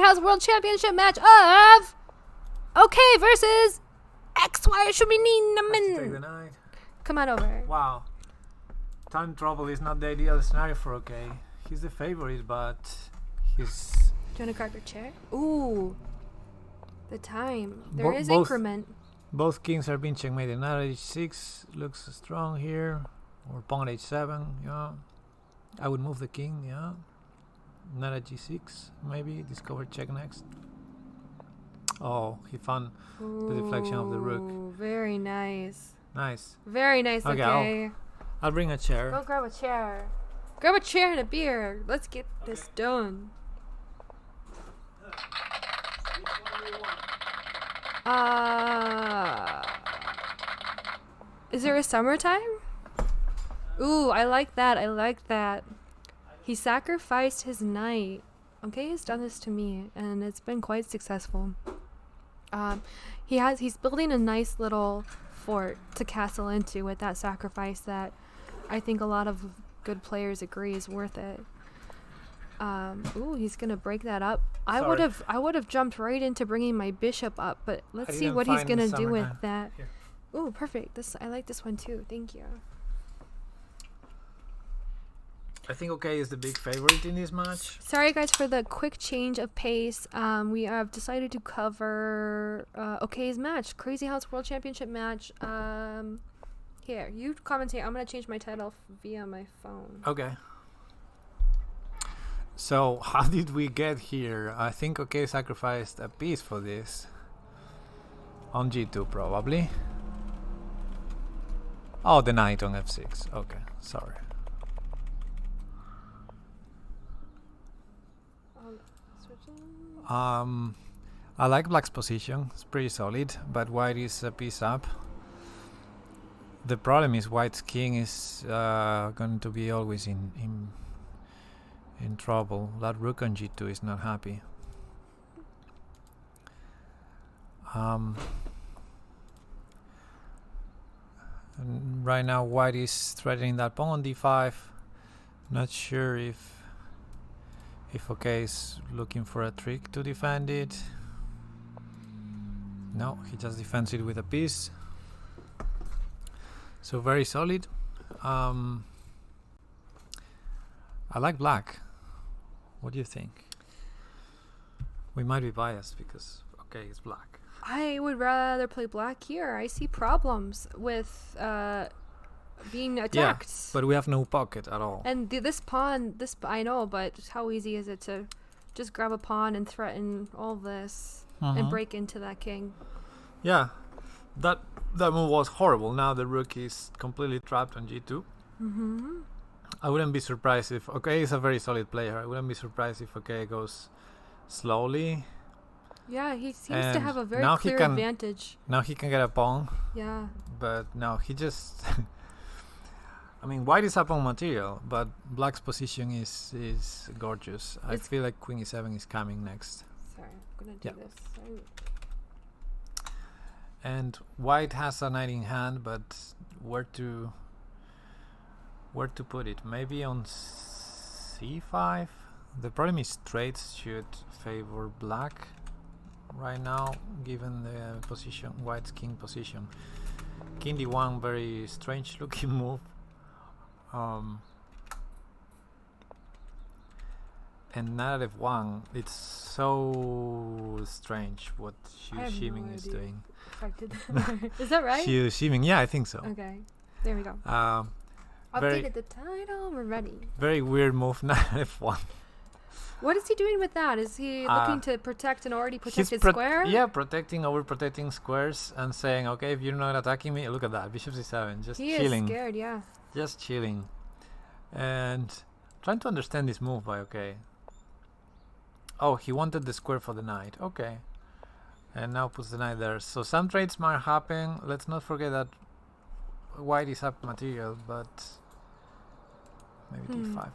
House World Championship match of OKEI versus XYUSHIMIN. Come on over. Wow. Time travel is not the ideal scenario for OKEI. He's the favorite, but he's... Do you want to grab your chair? Ooh. The time. There is increment. Both kings are being checkmated. Knight h6 looks strong here. Or pawn at h7, yeah. I would move the king, yeah. Knight at g6, maybe. Discover check next. Oh, he found the deflection of the rook. Very nice. Nice. Very nice, okay. I'll bring a chair. Go grab a chair. Grab a chair and a beer. Let's get this done. Is there a summertime? Ooh, I like that. I like that. He sacrificed his knight. Okay, he's done this to me, and it's been quite successful. He's building a nice little fort to castle into with that sacrifice that I think a lot of good players agree is worth it. Ooh, he's gonna break that up. I would have jumped right into bringing my bishop up, but let's see what he's gonna do with that. Here. Ooh, perfect. I like this one too. Thank you. I think OKEI is the big favorite in this match. Sorry guys for the quick change of pace. We have decided to cover OKEI's match, Crazy House World Championship match. Here, you commentate. I'm gonna change my title via my phone. Okay. So how did we get here? I think OKEI sacrificed a piece for this. On g2 probably. Oh, the knight on f6. Okay, sorry. I like black's position. It's pretty solid, but white is a piece up. The problem is white's king is going to be always in trouble. That rook on g2 is not happy. And right now white is threatening that pawn on d5. Not sure if OKEI is looking for a trick to defend it. No, he just defends it with a piece. So very solid. I like black. What do you think? We might be biased because OKEI is black. I would rather play black here. I see problems with being attacked. Yeah, but we have no pocket at all. And this pawn, I know, but how easy is it to just grab a pawn and threaten all this and break into that king? Yeah, that move was horrible. Now the rook is completely trapped on g2. I wouldn't be surprised if OKEI is a very solid player. I wouldn't be surprised if OKEI goes slowly. Yeah, he seems to have a very clear advantage. Now he can get a pawn. Yeah. But no, he just... I mean, white is up on material, but black's position is gorgeous. I feel like queen e7 is coming next. Sorry, I'm going to do this. Sorry. And white has a knight in hand, but where to put it? Maybe on c5? The problem is trades should favor black right now, given the position, white's king position. King d1, very strange looking move. And knight f1, it's so strange what XYUSHIMIN is doing. Is that right? XYUSHIMIN, yeah, I think so. Okay, there we go. Updated the title, we're ready. Very weird move, knight f1. What is he doing with that? Is he looking to protect an already protected square? Yeah, overprotecting squares and saying, okay, if you're not attacking me, look at that, bishop c7, just chilling. He is scared, yeah. Just chilling. And trying to understand this move by OKEI. Oh, he wanted the square for the knight. Okay. And now puts the knight there. So some trades might happen. Let's not forget that white is up material, but maybe d5.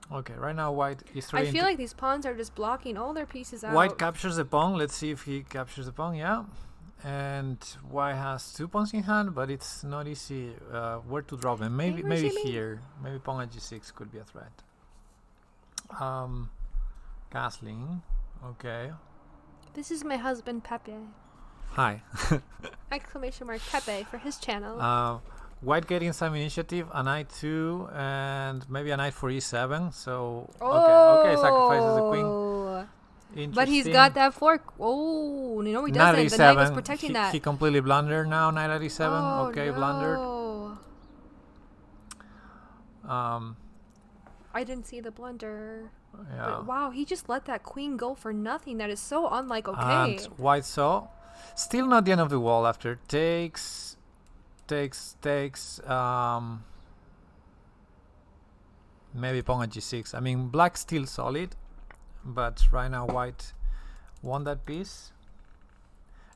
Okay, right now white is trying. I feel like these pawns are just blocking all their pieces out. White captures the pawn. Let's see if he captures the pawn. Yeah. And white has 2 pawns in hand, but it's not easy where to drop them. Maybe here. Maybe pawn at g6 could be a threat. Castling. Okay. This is my husband Pepe. Hi. Exclamation mark Pepe for his channel. White getting some initiative, a knight 2, and maybe a knight for e7. So okay, sacrifices the queen. Interesting. But he's got that fork. Oh, no, he Knight doesn't. e7. The knight was protecting that. He completely blundered now. Knight at e7. Oh, okay, no. blundered. I didn't see the blunder. Yeah. But wow, he just let that queen go for nothing. That is so unlike OK. And white saw. Still not the end of the wall after takes. Maybe pawn at g6. I mean, black's still solid, but right now white won that piece.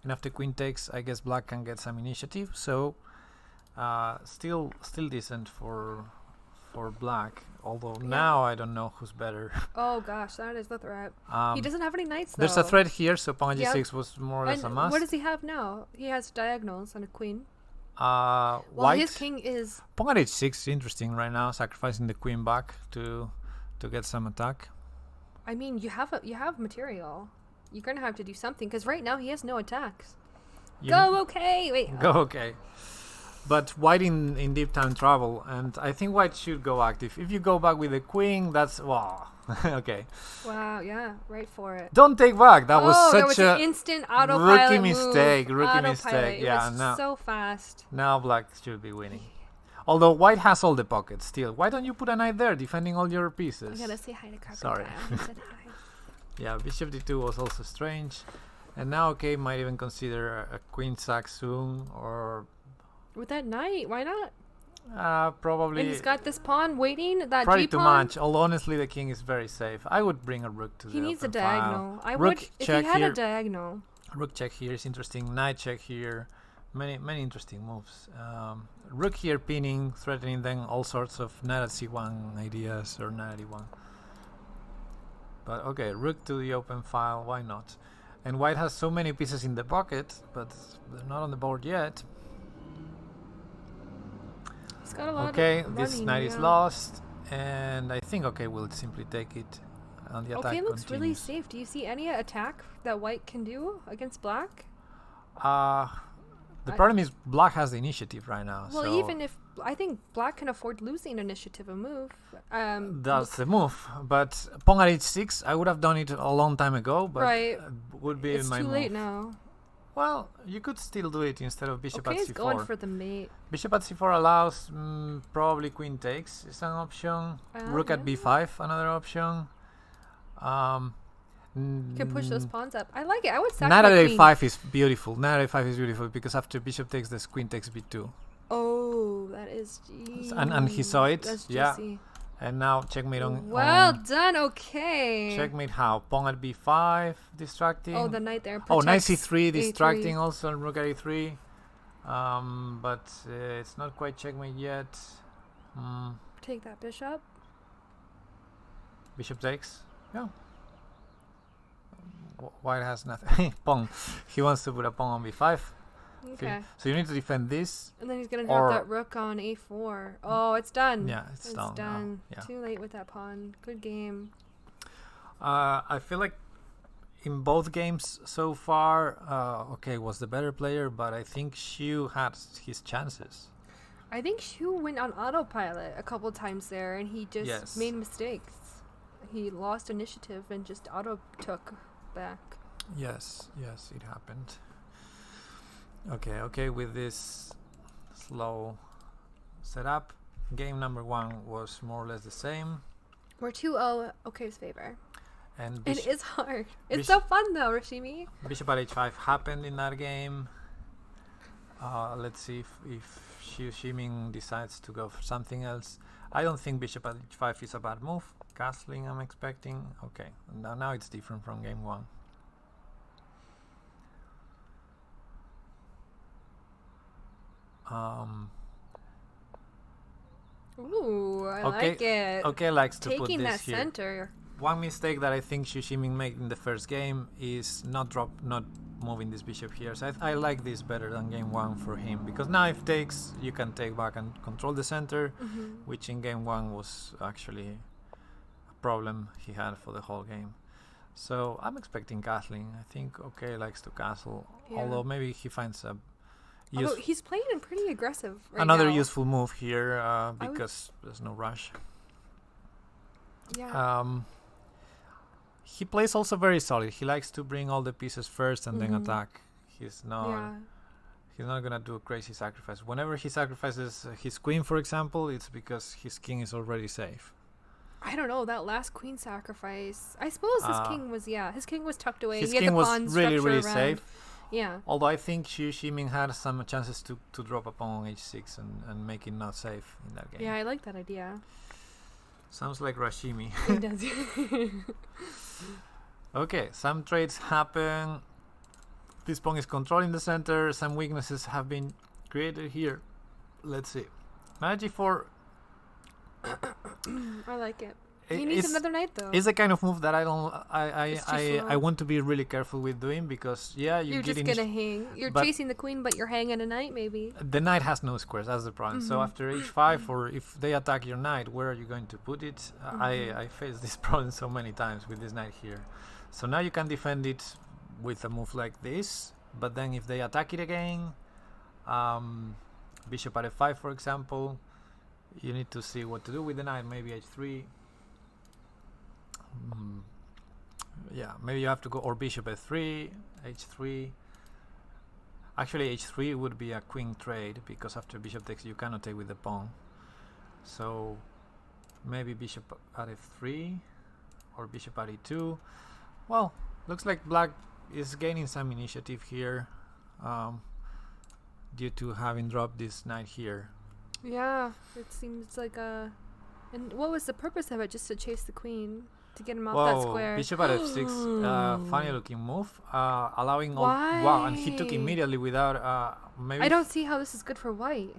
And after queen takes, I guess black can get some initiative. So still decent for black. Although now I don't know who's better. Oh gosh, that is the threat. He doesn't have any knights though. There's a threat here, so pawn g6 was more or less a And must. what does he have now? He has diagonals and a queen. White. Well, his king is. Pawn at h6 is interesting right now, sacrificing the queen back to get some attack. I mean, you have material. You're gonna have to do something because right now he has no attacks. Go OK. Wait. Go OK. But white in deep time travel, and I think white should go active. If you go back with the queen, that's wow. Okay. Wow. Yeah. Right for it. Don't take back. That was such an a instant autopilot rookie mistake. move. Rookie Autopilot. mistake. It Yeah. was Now so fast. now black should be winning. Although white has all the pockets still. Why don't you put a knight there, defending all your pieces? I gotta say hi to Crocodile. Sorry. He said hi. Yeah, bishop d2 was also strange. And now OK might even consider a queen sack soon, or With that knight, why not? probably. And he's got this pawn waiting. That probably G too pawn. much. Although honestly, the king is very safe. I would bring a rook to the He needs a open file. diagonal. I Rook would if check he had here. a diagonal. Rook check here is interesting. Knight check here. Many interesting moves. Rook here pinning, threatening then all sorts of knight at c1 ideas or knight at e1. But okay, rook to the open file. Why not? And white has so many pieces in the pocket, but they're not on the board yet. He's got a lot Okay, of this running, knight is yeah. lost, and I think OK will simply take it, and the attack Okay, looks really continues. safe. Do you see any attack that white can do against black? The problem is black has the initiative right now. Well, so even if I think black can afford losing initiative a move. that's the move. But pawn at h6, I would have done it a long time ago, but Right. Would be It's my too move. late now. Well, you could still do it instead of bishop Okay, at he's going c4. for the mate. Bishop at c4 allows probably queen takes is an option. Rook at yeah. b5 another option. You can push those pawns up. I like it. I would sack Knight my at queen. a5 is beautiful. Knight at a5 is beautiful because after bishop takes this, queen takes b2. Oh, that is. And he saw it. That's Yeah. juicy. And now checkmate on. Well done. Okay. Checkmate how? Pawn at b5 distracting. Oh, the knight there. Oh, knight protects c3 distracting A3. also, and rook at e3. But it's not quite checkmate yet. Take that bishop. Bishop takes. Yeah. White has nothing. Pawn. He wants to put a pawn on b5. Okay. So you need to defend this. And then he's gonna Or- drop that rook on a4. Oh, it's done. Yeah, it's done. now. done. Yeah. Too late with that pawn. Good game. I feel like in both games so far, OK was the better player, but I think Xu had his chances. I think Xu went on autopilot a couple times there, and he just Yes. made mistakes. He lost initiative and just auto took back. Yes, it happened. Okay, with this slow setup, game number 1 was more or less the same. We're 2-0 OK's favor. And It is hard. It's bish- so fun though, Rashimi. bishop at h5 happened in that game. Let's see if XYUSHIMIN decides to go for something else. I don't think bishop at h5 is a bad move. Castling, I'm expecting. Okay, now it's different from game 1. Ooh, I Okay, like it. OK likes to put Taking this that here. center. One mistake that I think XYUSHIMIN made in the first game is not moving this bishop here. So I like this better than game 1 for him, because now if takes, you can take back and control the center, which in game 1 was actually a problem he had for the whole game. So I'm expecting castling. I think OK likes to castle, although maybe he finds a although he's playing pretty aggressive right another now. useful move here because there's no rush. Yeah. He plays also very solid. He likes to bring all the pieces first and then attack. He's not gonna do a crazy sacrifice. Whenever he sacrifices his queen, for example, it's because his king is already safe. I don't know, that last queen sacrifice. I suppose his king was tucked away. His he had king the was pawn really, structure really around. safe. Yeah. Although I think XYUSHIMIN had some chances to drop a pawn on h6 and make it not safe in that game. Yeah, I like that idea. Sounds like Rashimi. It does. Okay, some trades happen. This pawn is controlling the center. Some weaknesses have been created here. Let's see. Knight g4. I like it. He needs another knight though. It's the kind of move that I want to be really careful with doing, because you're just gonna hang. You're chasing the queen, but you're hanging a knight maybe. The knight has no squares. That's the problem. So after h5, or if they attack your knight, where are you going to put it? I faced this problem so many times with this knight here. So now you can defend it with a move like this, but then if they attack it again, bishop at f5 for example, you need to see what to do with the knight. Maybe h3. Yeah, maybe you have to go, or bishop f3, h3. Actually h3 would be a queen trade, because after bishop takes you cannot take with the pawn. So maybe bishop at f3 or bishop at e2. Well, looks like black is gaining some initiative here due to having dropped this knight here. Yeah, it seems like a... And what was the purpose of it? Just to chase the queen? To get him off that square? Bishop at f6, funny looking move, allowing all... Wow, and he took immediately without... maybe I don't see how this is good for white.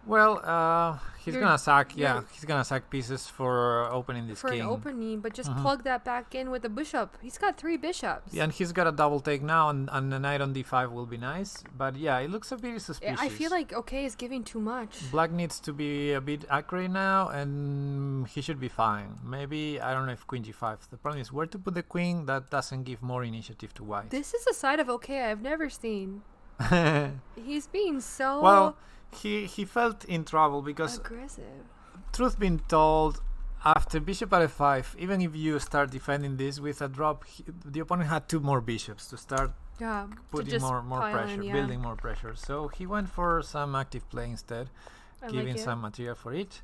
Well, he's gonna sack. Yeah, he's gonna sack pieces for opening this king. For an opening, but just plug that back in with a bishop. He's got 3 bishops. Yeah, and he's got a double take now, and the knight on d5 will be nice. But yeah, it looks a bit suspicious. I feel like OK is giving too much. Black needs to be a bit accurate now, and he should be fine. Maybe, I don't know if queen g5. The problem is where to put the queen. That doesn't give more initiative to white. This is a side of OK I've never seen. He's being so... Well, he felt in trouble because, aggressive. Truth being told, after bishop at f5, even if you start defending this with a drop, the opponent had 2 more bishops to start putting more pressure, building more pressure. So he went for some active play instead, giving some material for it.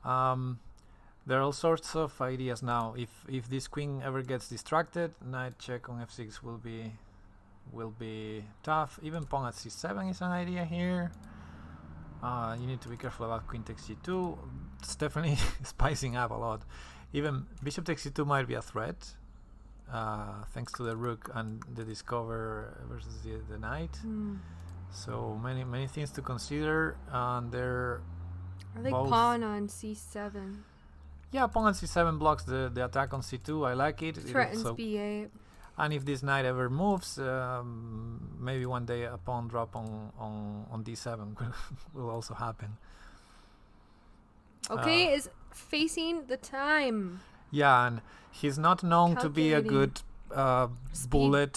There are all sorts of ideas now. If this queen ever gets distracted, knight check on f6 will be tough. Even pawn at c7 is an idea here. You need to be careful about queen takes g2. It's definitely spicing up a lot. Even bishop takes g2 might be a threat, thanks to the rook and the discover versus the knight. So many things to consider. And they're I like pawn on c7. Yeah, pawn on c7 blocks the attack on c2. I like it. Threatens b8. And if this knight ever moves, maybe one day a pawn drop on d7 will also happen. OK is facing the time. Yeah, and he's not known to be a good bullet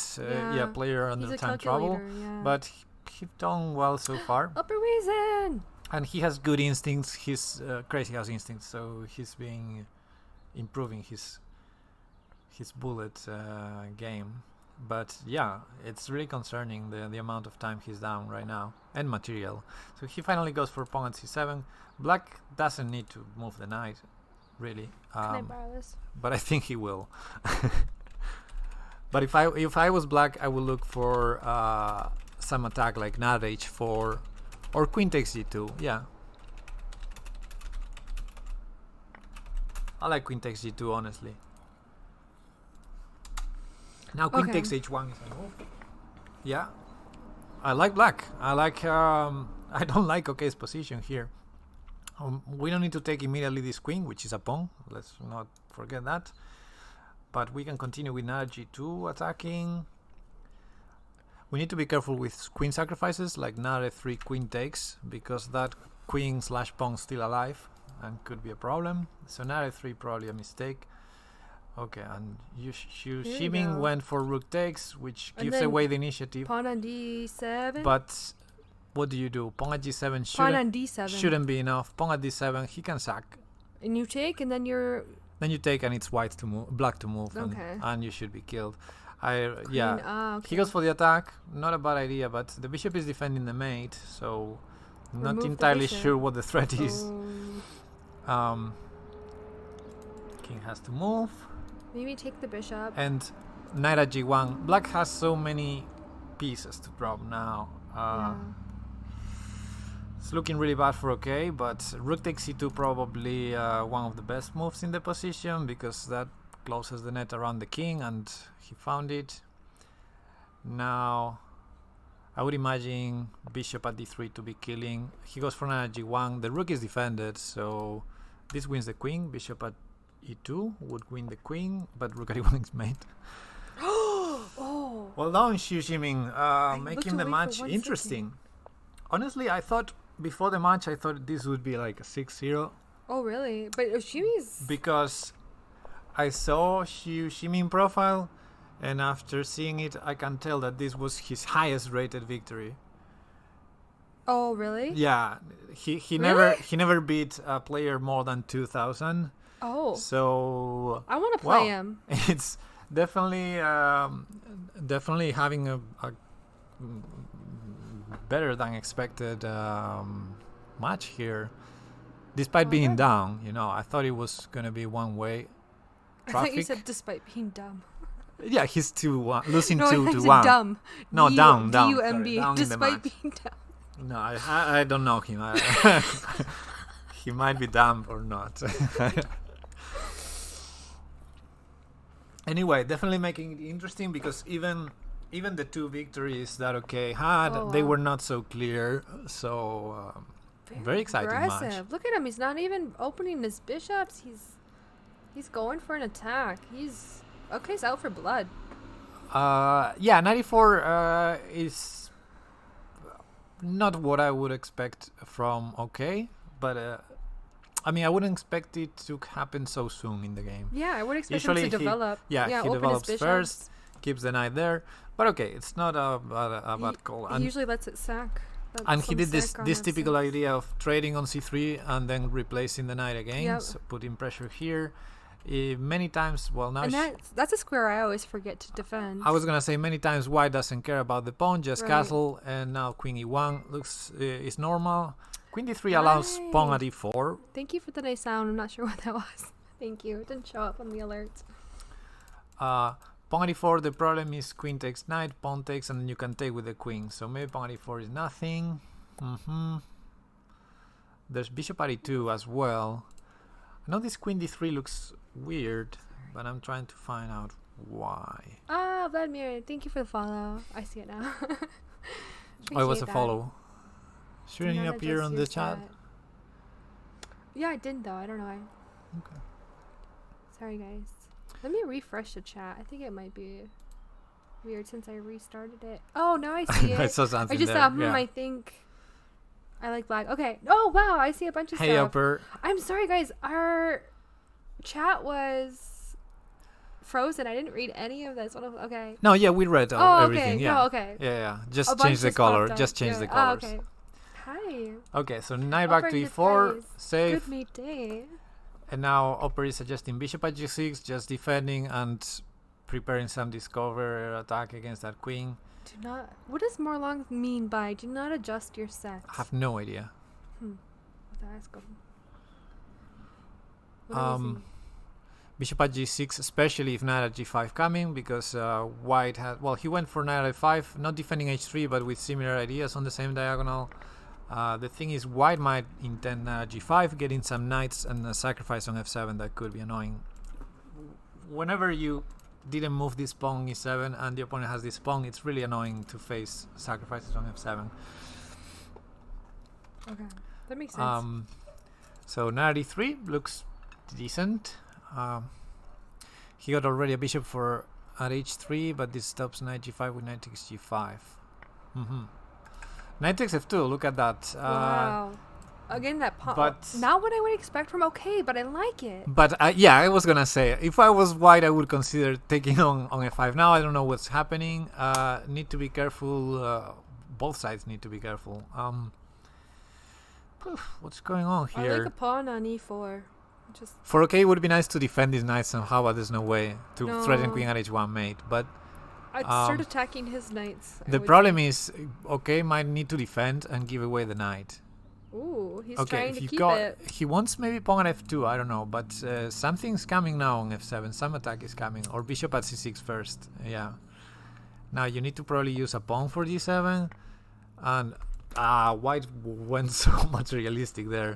player under time trouble, but he's done well so far. Upper reason. And he has good instincts. He's crazy has instincts, so he's been improving his bullet game. But yeah, it's really concerning the amount of time he's down right now, and material. So he finally goes for pawn at c7. Black doesn't need to move the knight, really. Can I borrow this? But I think he will. But if I was black, I would look for some attack like knight h4 or queen takes g2. Yeah, I like queen takes g2 honestly. Now queen takes h1 is a move. Yeah, I like black. I like. I don't like OK's position here. We don't need to take immediately this queen, which is a pawn. Let's not forget that. But we can continue with knight g2 attacking. We need to be careful with queen sacrifices, like knight f3 queen takes, because that queen / pawn is still alive. and could be a problem. So knight f3 probably a mistake. Okay, and Yushiming go. went for rook takes, which And gives then away the initiative. Pawn on d7. But what do you do? Pawn at g7 Pawn on d7. shouldn't be enough. Pawn at d7, he can sack. And you take, and then you're. Then you take, and it's white to move, black to move, Okay. and you should be killed. Queen, okay. He goes for the attack. Not a bad idea, but the bishop is defending the mate, so not Remove the entirely bishop. sure what the threat is. Oh. King has to move, Maybe take the bishop. and knight at g1. Black has so many pieces to drop now. Yeah. It's looking really bad for OK, but rook takes c2 probably one of the best moves in the position, because that closes the net around the king, and he found it. Now I would imagine bishop at d3 to be killing. He goes for knight at g1. The rook is defended, so this wins the queen. Bishop at e2 would win the queen, but rook at e1 is mate. Oh. Well done, XYUSHIMIN, looked making the away for match 1 interesting. Honestly, I thought before the match, I thought this would be like a 6-0, Oh, really? But Yoshimi's. because I saw XYUSHIMIN profile, and after seeing it, I can tell that this was his highest rated victory. Oh, really? Yeah, he Really? never beat a player more than 2,000. Oh. So I want to play wow. him. It's definitely having a better than expected match here, despite being Okay. down. I thought it was gonna be one way I thought you traffic. said despite being dumb. Yeah, he's 2-1, losing No, I 2 thought to you said 1. dumb. No, down. D-U-M-B. Sorry, down in the Despite match. being dumb. No, I don't know him. He might be dumb or not. Anyway, definitely making it interesting, because even the 2 victories that OK had, Oh, they wow. were not so clear. So very exciting match. aggressive. Look at him. He's not even opening his bishops. He's going for an attack. OK's out for blood. Yeah, 94 is not what I would expect from OK, but I mean, I wouldn't expect it to happen so soon in the game. Yeah, I would expect Usually him to develop. he open his develops bishops. first, keeps the knight there, but okay, it's not a bad call. He usually lets it sack. And he Some did this sack on typical F6. idea of trading on c3 and then replacing the knight again, Yep. so putting pressure here. Many times, well, now And that's a square I always forget to defend. I was gonna say many times white doesn't care about the pawn, just Right. castle, and now queen e1 looks is normal. Queen d3 allows pawn at e4. Thank you for the nice sound. I'm not sure what that was. Thank you. It didn't show up on the alert. Pawn at e4, the problem is queen takes knight, pawn takes, and then you can take with the queen. So maybe pawn at e4 is nothing. There's bishop at e2 as well. I know this queen d3 looks weird, but I'm trying to find out why. Ah, Vladimir, thank you for the follow. I see it now. Oh, it was a Appreciate that. follow. Do Shouldn't it not appear adjust on your the chat? Yeah, I didn't though. I don't know why. Okay. Sorry, guys. Let me refresh the chat. I think it might be weird since I restarted it. Oh, now I see it. I saw something I just there. thought, yeah. I think I like black. Okay. Oh, wow. I see a bunch of Hey, stuff. Upper. I'm sorry, guys. Our chat was frozen. I didn't read any of this. Okay. No, yeah, we read Oh, everything. okay. Yeah. No, okay. Yeah. A Just bunch change the just color. popped up. Just change Yeah. the colors. Oh, okay. Hi. Okay, so knight back to Upper e4, goodbyes. safe. Good meet day. And now Upper is suggesting bishop at g6, just defending and preparing some discover attack against that queen. Do not. What does Morlong mean by do not adjust your set? I have no idea. That's good. What are we seeing? Bishop at g6, especially if knight at g5 coming, because white had, well, he went for knight at 5, not defending h3, but with similar ideas on the same diagonal. The thing is, white might intend knight at g5, getting some knights and a sacrifice on f7 that could be annoying. Whenever you didn't move this pawn e7 and the opponent has this pawn, it's really annoying to face sacrifices on f7. Okay, that makes sense. So knight e3 looks decent. He got already a bishop for at h3, but this stops knight g5 with knight takes g5. Knight takes f2, look at that. Wow. Again, that pawn. But- Not what I would expect from OK, but I like it. But yeah, I was gonna say, if I was white, I would consider taking on f5. Now I don't know what's happening. Need to be careful. Both sides need to be careful. What's going on I here? like a pawn on e4. Just For OK, it would be nice to defend these knights somehow, but there's no way to threaten No. queen at h1 mate. But I'd start attacking his knights. I the would problem say. is, OK might need to defend and give away the knight. Ooh, he's Okay, trying if to you keep got, it. he wants maybe pawn at f2, I don't know, but something's coming now on f7. Some attack is coming, or bishop at c6 first. Yeah. Now you need to probably use a pawn for g7, and white went so much realistic there.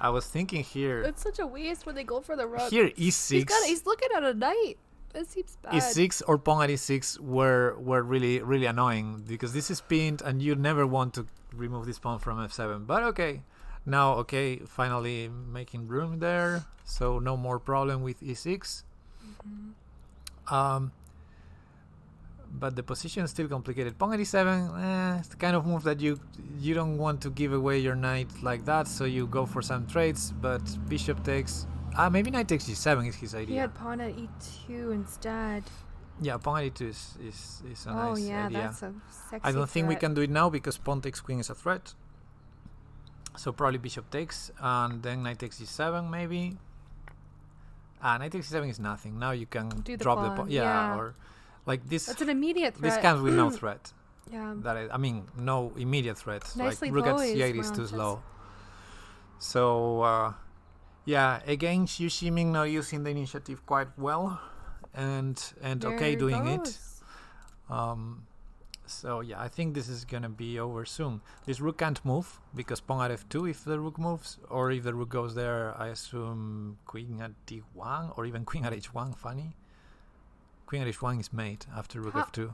I was thinking here. It's such a waste when they go for the rook. Here e6. He's looking at a knight. That seems bad. e6 or pawn at e6 were really annoying because this is pinned and you never want to remove this pawn from f7. But okay, now OK finally making room there, so no more problem with e6. But the position is still complicated. Pawn at e7, it's the kind of move that you don't want to give away your knight like that, so you go for some trades. But bishop takes. Maybe knight takes g7 is his idea. He had pawn at e2 instead. Yeah, pawn at e2 is a Oh nice yeah, idea. that's a sexy I don't think we threat. can do it now because pawn takes queen is a threat. So probably bishop takes and then knight takes g7 maybe. Knight takes g7 is nothing. Now you can Do the drop the pawn, pawn. yeah. Or like this. That's an immediate threat. This comes with no threat. Yeah. I mean, no immediate threats. Nicely like rook at poised, c8 is too Mounches. slow. So yeah, again, XYUSHIMIN now using the initiative quite well, and There OK it doing it. goes. So yeah, I think this is gonna be over soon. This rook can't move because pawn at f2 if the rook moves, or if the rook goes there, I assume queen at d1 or even queen at h1. Funny, queen at h1 is mate after rook f2.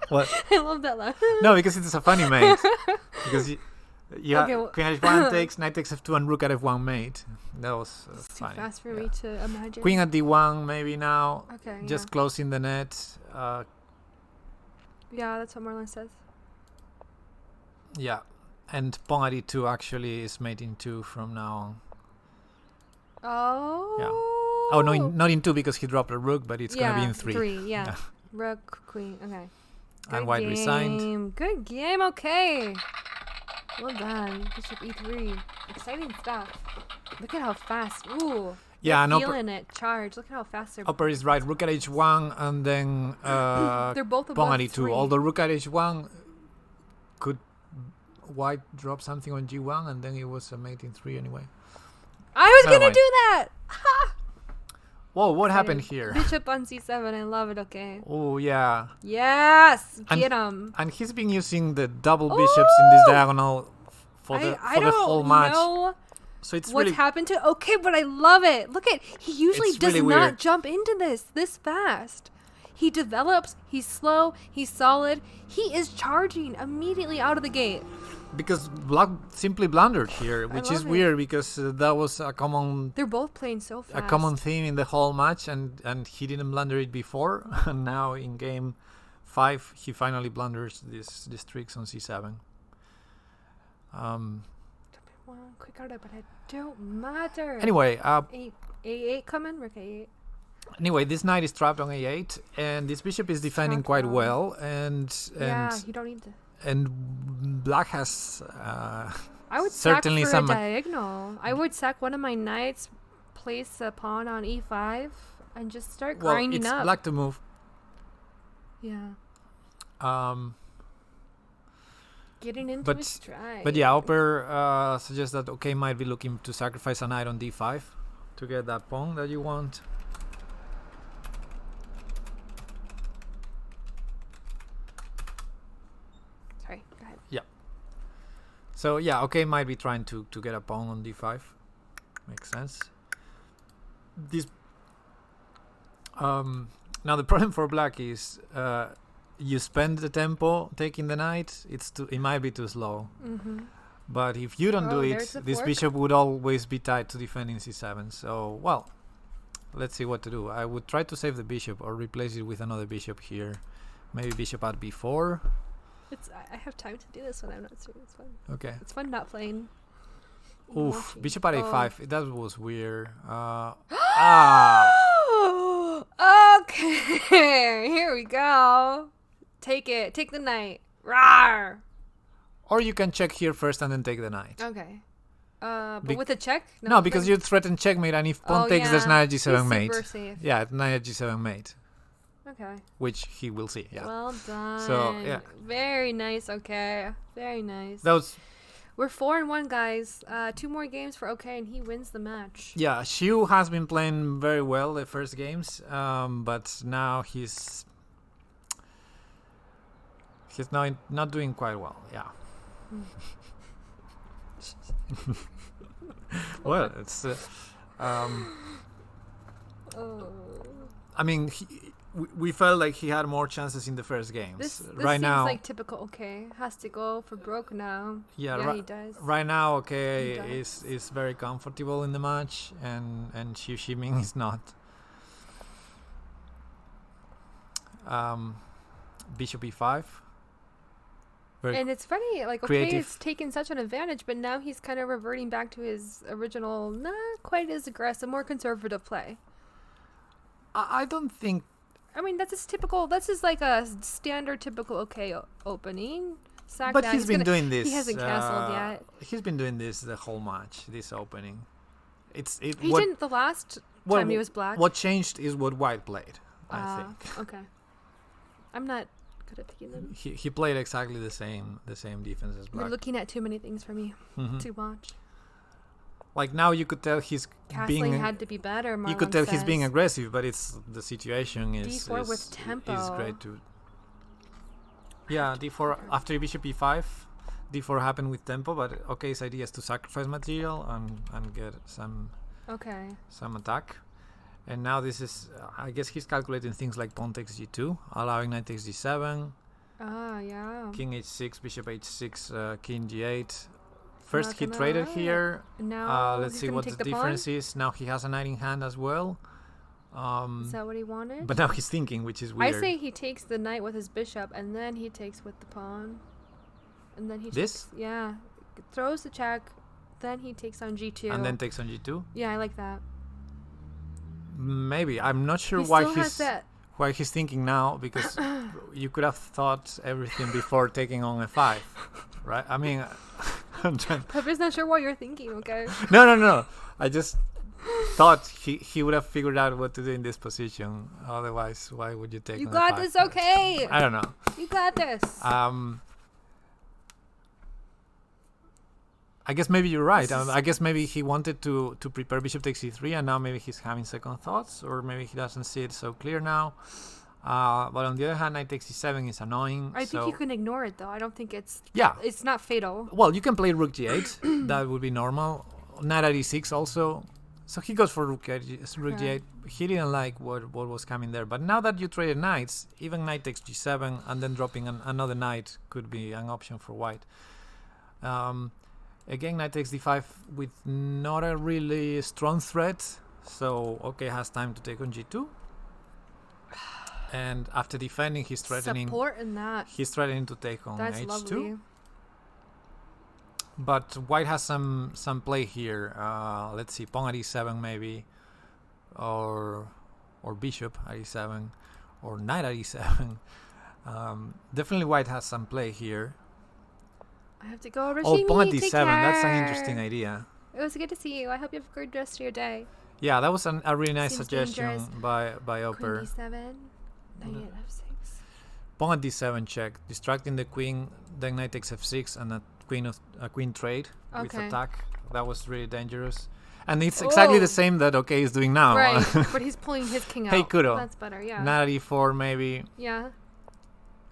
What? I love that laugh. No, because it's a funny mate. Because you Okay, have well- queen at h1 takes, knight takes f2, and rook at f1 mate. That was It's too funny. fast for yeah. me to imagine. Queen at d1 maybe now. Okay. Just closing the net. Yeah, that's what Marlon says. Yeah, and pawn at e2 actually is mate in 2 from now on. Oh. Oh no, not in 2 because he dropped a rook, but it's gonna be in 3. 3, yeah. Yeah. Rook, queen. Okay. And white resigned. Good game. Okay. Well done. Bishop e3. Exciting stuff. Look at how fast. Ooh. Yeah, They're no. feeling it. Charge. Look at how fast they're. Upper is right. Rook at h1 and then They're both above pawn at e2. 3. Although rook at h1 could white drop something on g1 and then it was a mate in 3 anyway. I was Never gonna mind. do that. Whoa, what happened Excited. here? Bishop on c7. I love it. Okay. Oh yeah. Yes. And- Get him. And he's been using the double bishops in this Ooh! diagonal for the whole match. know So it's what's really happened to. Okay, but I love it. Look at. He usually It's does really not weird. jump into this fast. He develops. He's slow. He's solid. He is charging immediately out of the gate. because Black simply blundered here, which is love it. weird because that was a common They're both playing so fast. theme in the whole match, and he didn't blunder it before, and now in game 5 he finally blunders these tricks on c7. Well, quick order, but it don't matter. Anyway, A8 coming. Rook A8. anyway, this knight is trapped on a8, and this bishop is defending Trapped quite on. well, and Yeah, you don't need to. and Black has I would certainly sack for some a diagonal. I would sack one of my knights, place a pawn on e5, and just start well, grinding it's up. Black to move. Yeah, getting into but- his stride. But yeah, Upper suggests that OK might be looking to sacrifice a knight on d5 to get that pawn that you want. Sorry, go ahead. So yeah, OK might be trying to get a pawn on d5. Makes sense. This now the problem for Black is you spend the tempo taking the knight. It might be too slow. Mm-hmm. But if you don't do Oh, it, there's the this fork. bishop would always be tied to defending c7. So, well, let's see what to do. I would try to save the bishop or replace it with another bishop here. Maybe bishop at b4. I have time to do this when I'm not serious. It's fun. Okay. It's fun not playing. Oof. Watching. Bishop at Oh. a5. That was weird. Okay, here we go. Take it. Take the knight. Rawr. Or you can check here first and then take the knight. Okay. But Bec- with a check? No, because you threaten checkmate, and if pawn takes, there's knight at He's g7 mate. super safe. Yeah, knight at g7 mate, Okay. which he will see. Yeah. Well done. So, yeah. Very nice. Okay. Very nice. That was. We're 4-1, guys. 2 more games for OK, and he wins the match. Yeah, Xiu has been playing very well the first games, but now he's not doing quite well. Yeah. Well, it's. Oh. I mean, we felt like he had more chances in the first games. This right seems now, like typical OK. Has to go for broke now. yeah, He does. right now, He okay, does. is very comfortable in the match, and XYUSHIMIN is not. Bishop e5. Very And it's funny, like, OK creative. is taking such an advantage, but now he's kind of reverting back to his original, not quite as aggressive, more conservative play. I don't think. I mean, that's his like a standard typical OK opening. Sack But down. he's been doing this. He hasn't castled yet. He's been doing this the whole match. This opening. He what, didn't the last what- time he was black. What changed is what White played. I think Okay. I'm not good at picking them. he played exactly the same defense as You're Black. looking at too many things for me Mhm. to watch. Like now, you could tell he's Castling being. had to be better. You could tell Marlon he's being says. aggressive, but it's the situation is D4 with is tempo. great to. Yeah, d4 after bishop e5, d4 happened with tempo, but OK's idea is to sacrifice material and get some Okay. attack. And now this is, I guess he's calculating things like pawn takes g2, allowing knight takes g7, Ah, yeah. king h6, bishop h6, king g8. First Not he gonna traded lie. here. Now Let's he's see gonna what take the pawn? difference is. Now he has a knight in hand as well. Is that what he wanted? But now he's thinking, which is weird. I say he takes the knight with his bishop, and then he takes with the pawn, and then he This? takes, yeah, throws the check, then he takes on g2, And then takes on g2. yeah, I like that. Maybe I'm not sure He why still has that. why he's thinking now, because you could have thought everything before taking on f5, right? I mean, I'm trying. I'm just not sure what you're thinking. Okay. No. I just thought he would have figured out what to do in this position. Otherwise, why would you take? You on got f5? this, okay. I don't know. You got this. I guess maybe you're right. This is- I guess maybe he wanted to prepare bishop takes e3, and now maybe he's having second thoughts, or maybe he doesn't see it so clear now. But on the other hand, knight takes e7 is annoying. I so think you can ignore it though. I don't think it's yeah. it's not fatal. Well, you can play rook g8. That would be normal. Knight at e6 also. So he goes for rook g8. He didn't like what was coming there. But now that you traded knights, even knight takes g7 and then dropping another knight could be an option for white. Again, knight takes d5 with not a really strong threat. So OK has time to take on g2. And after defending, he's threatening. Support in that. He's threatening to take on That's h2. lovely. But white has some play here. Let's see, pawn at e7 maybe, or bishop at e7, or knight at e7. Definitely white has some play here. I have to go. Rashimi, Oh, pawn at take d7. That's an care. interesting idea. It was good to see you. I hope you have a good rest of your day. Yeah, that was a really nice Seems suggestion dangerous. by Oper. Queen d7. Knight at f6. Pawn at d7 check, distracting the queen. Then knight takes f6 and a queen trade with Okay. attack. That was really dangerous. And it's exactly Oh. the same that OK is doing now. Right, but he's pulling his king out. Hey, Kuro. That's better, yeah. Knight at e4 maybe. Yeah.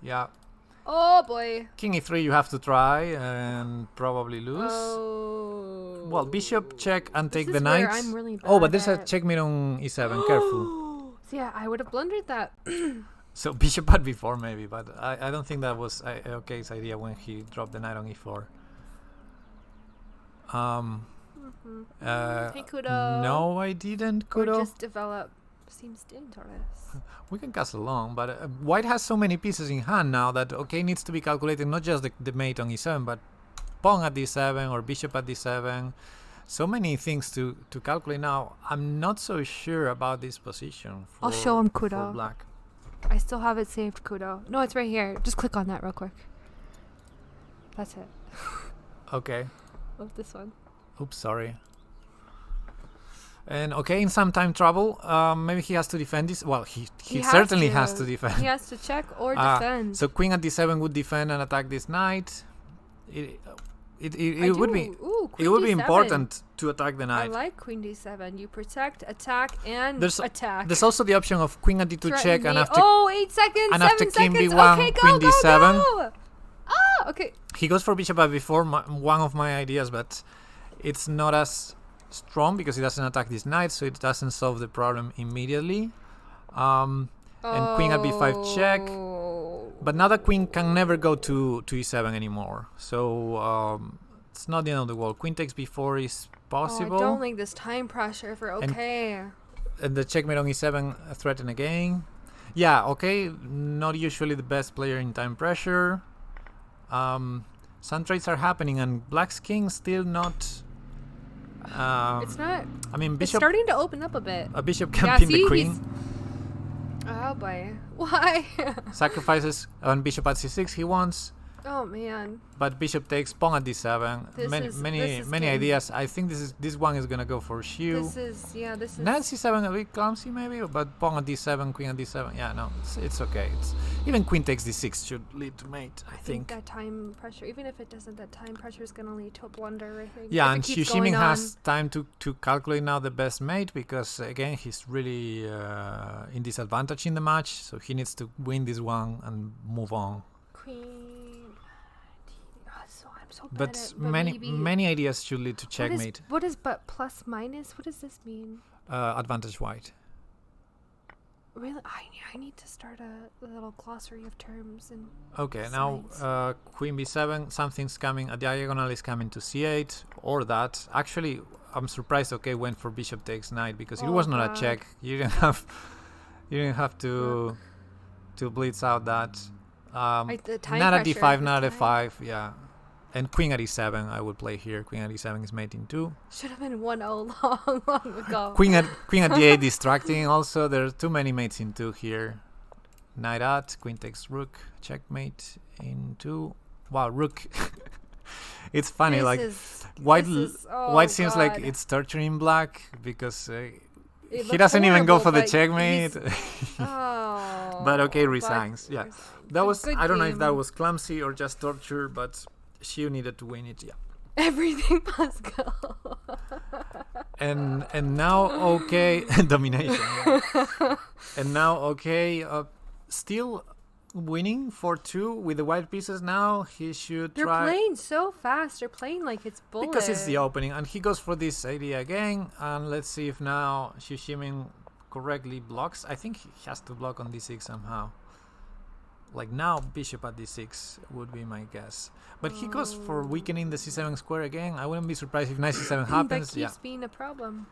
Yeah. Oh boy. King e3 you have to try and probably lose. Oh. Well, bishop check and This take is the where knight. I'm really Oh, but bad there's a at. checkmate on e7. Careful. So yeah, I would have blundered that. So bishop at b4 maybe, but I don't think that was OK's idea when he dropped the knight on e4. Hey, Kudo. No, I didn't. Or Kudo. just develop Seems dangerous. We can castle long, but white has so many pieces in hand now that okay needs to be calculated, not just the mate on e7, but pawn at d7 or bishop at d7. So many things to calculate now. I'm not so sure about this position for, I'll show him for Kudo. black. I still have it saved, Kudo. No, it's right here. Just click on that real quick. That's it. Okay. Love this one. Oops, sorry. And okay, in some time trouble. Maybe he has to defend this. Well, he certainly has to defend. He has to check or defend. So queen at d7 would defend and attack this knight. It would be important to attack the I knight. like queen d7. You protect, attack, and attack. There's also the option of queen at d2 check and after 8 seconds. and 7 after king seconds. b1, Okay, go, queen go, d7. go. Ah, okay. He goes for bishop at b4, one of my ideas, but it's not as strong because he doesn't attack this knight, so it doesn't solve the problem immediately. And queen at b5 check. But now the queen can never go to e7 anymore. So it's not the end of the world. Queen takes b4 is possible. I don't like this time pressure for OKEI. And the checkmate on e7 threaten again. Yeah, okay, not usually the best player in time pressure. Some trades are happening and black's king still not... it's not... I mean, It's bishop... starting to open up a bit. A bishop can pin the queen. Oh boy. Why? Sacrifices on bishop at c6 he wants. Oh man. But bishop takes pawn at d7. Many ideas. I think this one is gonna go for Shu. This is Knight c7 a bit clumsy maybe, but pawn at d7, queen at d7. Yeah, no, it's okay. Even queen takes d6 should lead to mate. I think that time pressure, even if it doesn't, that time pressure is gonna lead to a blunder. I think. Yeah, and XYUSHIMIN has time to calculate now the best mate because again he's really in disadvantage in the match, so he needs to win this one and move on. Queen. So but many ideas should lead to checkmate. What is but plus minus? What does this mean? Advantage white. Really, I need to start a little glossary of terms and. Okay, now queen b7. Something's coming. A diagonal is coming to c8 or that. Actually, I'm surprised. Okay, went for bishop takes knight because it was not a check. You didn't have to blitz out that. Not at d5, not at f5. Yeah. And queen at e7 I would play here. Queen at e7 is mating too. Should have been 1-0 long ago. Queen at d8 distracting also. There are too many mates in 2 here. Knight at, queen takes rook, checkmate in 2. Wow, rook. It's funny, white seems like it's torturing black because he doesn't even go for the checkmate. But okay, resigns. Yeah, that was. I don't know if that was clumsy or just torture, but she needed to win it. Yeah. Everything must go. and now OKEI domination. Yeah. And now OKEI still winning 4-2 with the white pieces. Now he should They're playing so fast. They're playing like it's bullet. Because it's the opening, and he goes for this idea again. And let's see if now XYUSHIMIN correctly blocks. I think he has to block on d6 somehow. Like now, bishop at d6 would be my guess. But he goes for weakening the c7 square again. I wouldn't be surprised if knight c7 happens. That keeps being a problem.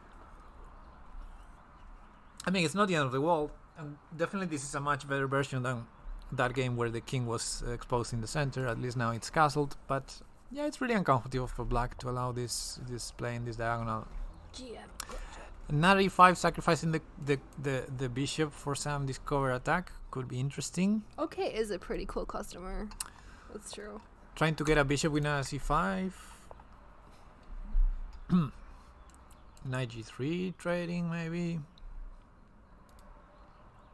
I mean, it's not the end of the world. And definitely this is a much better version than that game where the king was exposed in the center. At least now it's castled. But yeah, it's really uncomfortable for black to allow this play in this diagonal. Yeah. Knight e5 sacrificing the bishop for some discover attack could be interesting. OKEI is a pretty cool customer. That's true. Trying to get a bishop with knight c5. Knight g3 trading maybe.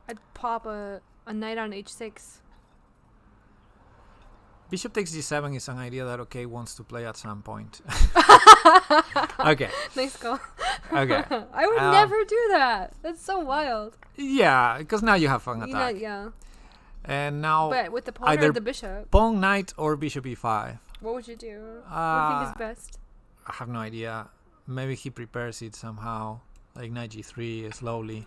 I'd pop a knight on h6. Bishop takes g7 is an idea that OKEI wants to play at some point. Okay. Nice goal. Okay. I would never do that. That's so wild. Yeah, because now you have an attack. Yeah. And now but with the pawn or the bishop? Pawn, knight, or bishop e5. What would you do? What do you think is best? I have no idea. Maybe he prepares it somehow, like knight g3 slowly.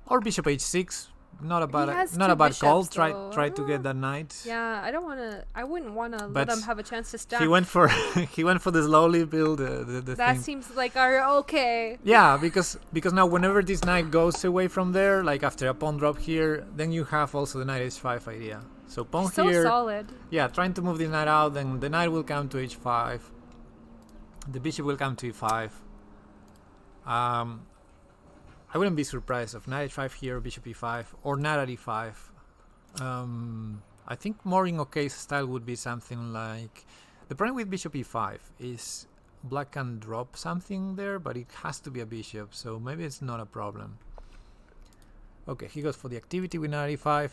Or bishop h6. not a bad has not two a bad call. bishops, Try though. to get that knight. Yeah, I wouldn't want to let But him have a chance to stack. He went for the slowly build. The that thing. seems like our okay. Yeah, because now whenever this knight goes away from there, like after a pawn drop here, then you have also the knight h5 idea. So pawn So here. solid. Yeah, trying to move the knight out, then the knight will come to h5. The bishop will come to e5. I wouldn't be surprised if knight h5 here, bishop e5, or knight at e5. I think more in OKEI's style would be something like... The problem with bishop e5 is black can drop something there, but it has to be a bishop, so maybe it's not a problem. Okay, he goes for the activity with knight e5.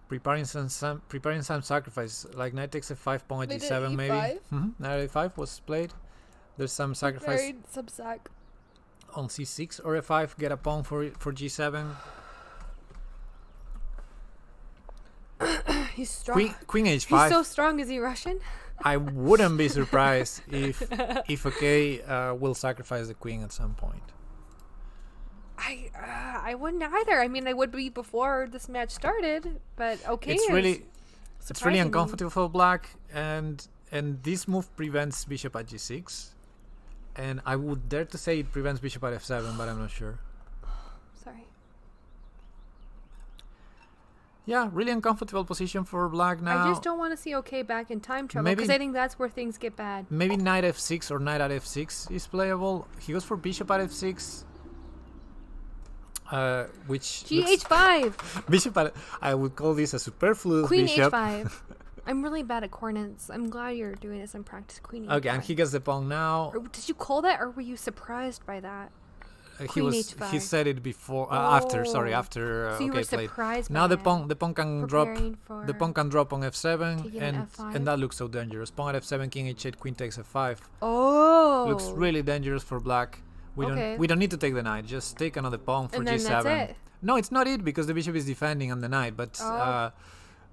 Preparing some sacrifice, like knight takes f5, pawn at g7 maybe. Knight a5 was played. There's some sacrifice Some sack. on c6 or f5. Get a pawn for g7. He's strong. Queen h5. He's so strong. Is he Russian? I wouldn't be surprised if OKEI will sacrifice the queen at some point. I wouldn't either. I mean, I would be before this match started, but okay. It's really surprising me. uncomfortable for black, and this move prevents bishop at g6, and I would dare to say it prevents bishop at f7, but I'm not sure. Sorry. Yeah, really uncomfortable position for black now. I just don't want to see OKEI back in time trouble, Maybe- because I think that's where things get bad. Maybe knight f6 or knight at f6 is playable. He goes for bishop at f6, which looks- Gh5. bishop at, I would call this a superfluous Queen bishop. h5. I'm really bad at cornets. I'm glad you're doing this in practice. Queen h5. Okay, and he gets the pawn now. Or did you call that, or were you surprised by that? He Queen h5. he said it before after Oh. after So you were OKEI played. surprised Now by the pawn can drop Preparing for the pawn can drop on f7 taking and f5. that looks so dangerous. Pawn at f7, king h8, queen takes f5. Oh. Looks really dangerous for black. Okay. We don't need to take the knight. Just take another pawn for And then g7. that's it. No, it's not it because the bishop is defending on the knight, but Oh.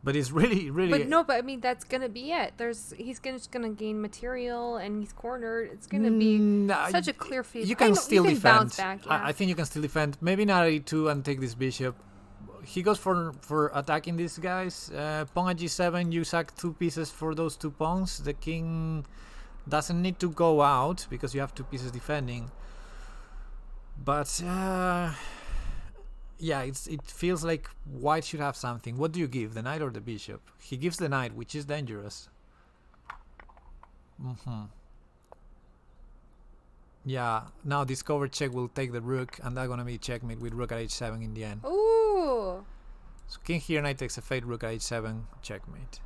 but it's really But I mean that's gonna be it. He's just gonna gain material, and he's cornered. It's gonna be such a clear field. You can still defend. Bounce back, yeah. I think you can still defend. Maybe knight e2 and take this bishop. He goes for attacking these guys. Pawn at g7. You sack 2 pieces for those 2 pawns. The king doesn't need to go out because you have 2 pieces defending. But yeah, it feels like white should have something. What do you give, the knight or the bishop? He gives the knight, which is dangerous. Yeah, now discover check will take the rook, and that's gonna be checkmate with rook at h7 in the end. Ooh. So king here, knight takes a8, rook at h7, checkmate.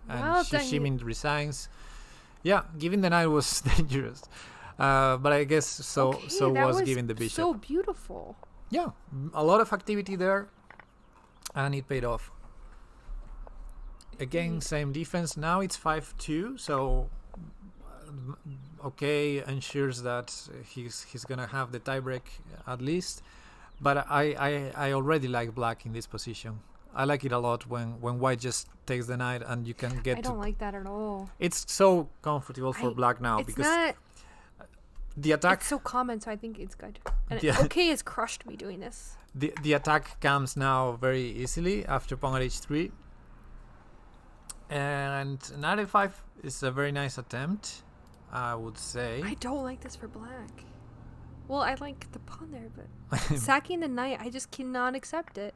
And Well done, XYUSHIMIN resigns. Yeah, giving the knight was dangerous. But I guess so that was giving the bishop. So beautiful. Yeah, a lot of activity there, and it paid off. Again, same defense. Now it's 5-2, so OKEI ensures that he's gonna have the tiebreak at least. But I already like black in this position. I like it a lot when white just takes the knight and you can get. I don't like that at all. It's so comfortable for black now It's because not. the attack. It's so common, so I think it's good. And Yeah. OKEI has crushed me doing this. The attack comes now very easily after pawn at h3. And knight a5 is a very nice attempt, I would say. I don't like this for black. Well, I like the pawn there, but sacking the knight, I just cannot accept it.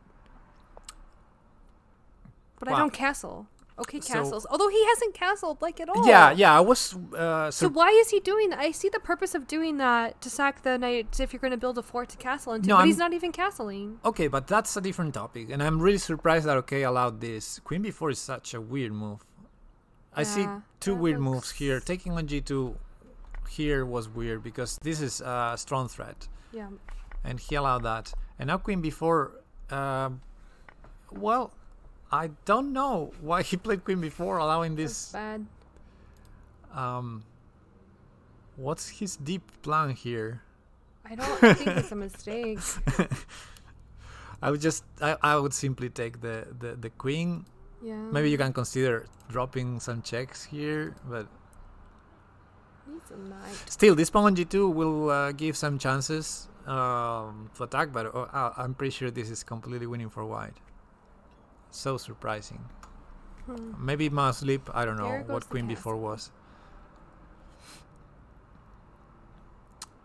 But I Wow. don't castle. Okay, So- castles. Although he hasn't castled like at all. Yeah, I was. So why is he doing that? I see the purpose of doing that to sack the knight if you're going to build a fort to castle into, No, but I'm- he's not even castling. Okay, but that's a different topic, and I'm really surprised that OKEI allowed this. Queen b4 is such a weird move. I see Yeah, 2 that weird moves looks- here. Taking on g2 here was weird because this is a strong threat, Yeah. and he allowed that. And now queen b4. Well, I don't know why he played queen b4, allowing That's this. bad. What's his deep plan here? I think it's a mistake. I would simply take the queen. Yeah. Maybe you can consider dropping some checks here, but Needs a knight. still, this pawn on g2 will give some chances. to attack, but I'm pretty sure this is completely winning for white. So surprising. Maybe mouse sleep. I don't know There goes what the queen before castle. was.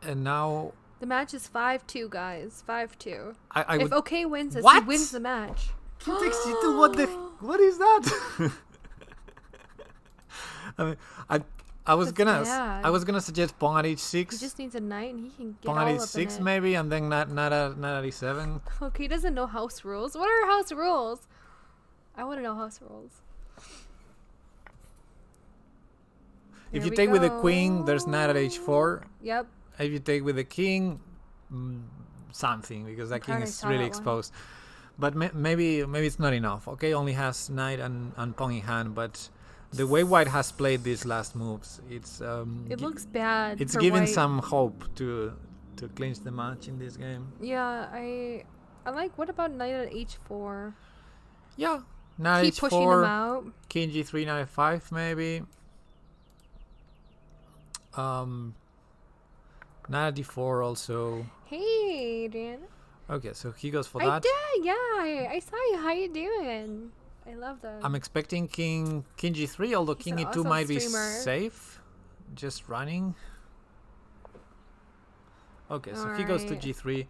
And now The match is 5-2, guys. 5-2. I If would. OKEI wins this, What? he wins the match. King takes g2. What is that? I mean, I was That's gonna bad. suggest pawn at He h6, just needs a knight and he can get pawn all at up in h6 it. maybe, and then not at e7. OKEI doesn't know house rules. What are house rules? I want to know house rules. If There you we take with the go. queen, there's knight at h4. Yep. If you take with the king, something, because that king Already is saw really that one. exposed. But maybe it's not enough. Okay, only has knight and pawn in hand, but the way white has played these last moves, it's It looks bad. it's for giving white. some hope to clinch the match in this game. Yeah, I like. What about knight at h4? Yeah, knight Keep pushing him h4, out. king g3, knight f5 maybe. Knight at d4 also. Hey, Dan. Okay, so he goes for I that. did. Yeah, I saw you. How you doing? I love that. I'm expecting king g3, although He's king an e2 awesome might be streamer. safe. Just running. Okay, so he goes to Alright. g3,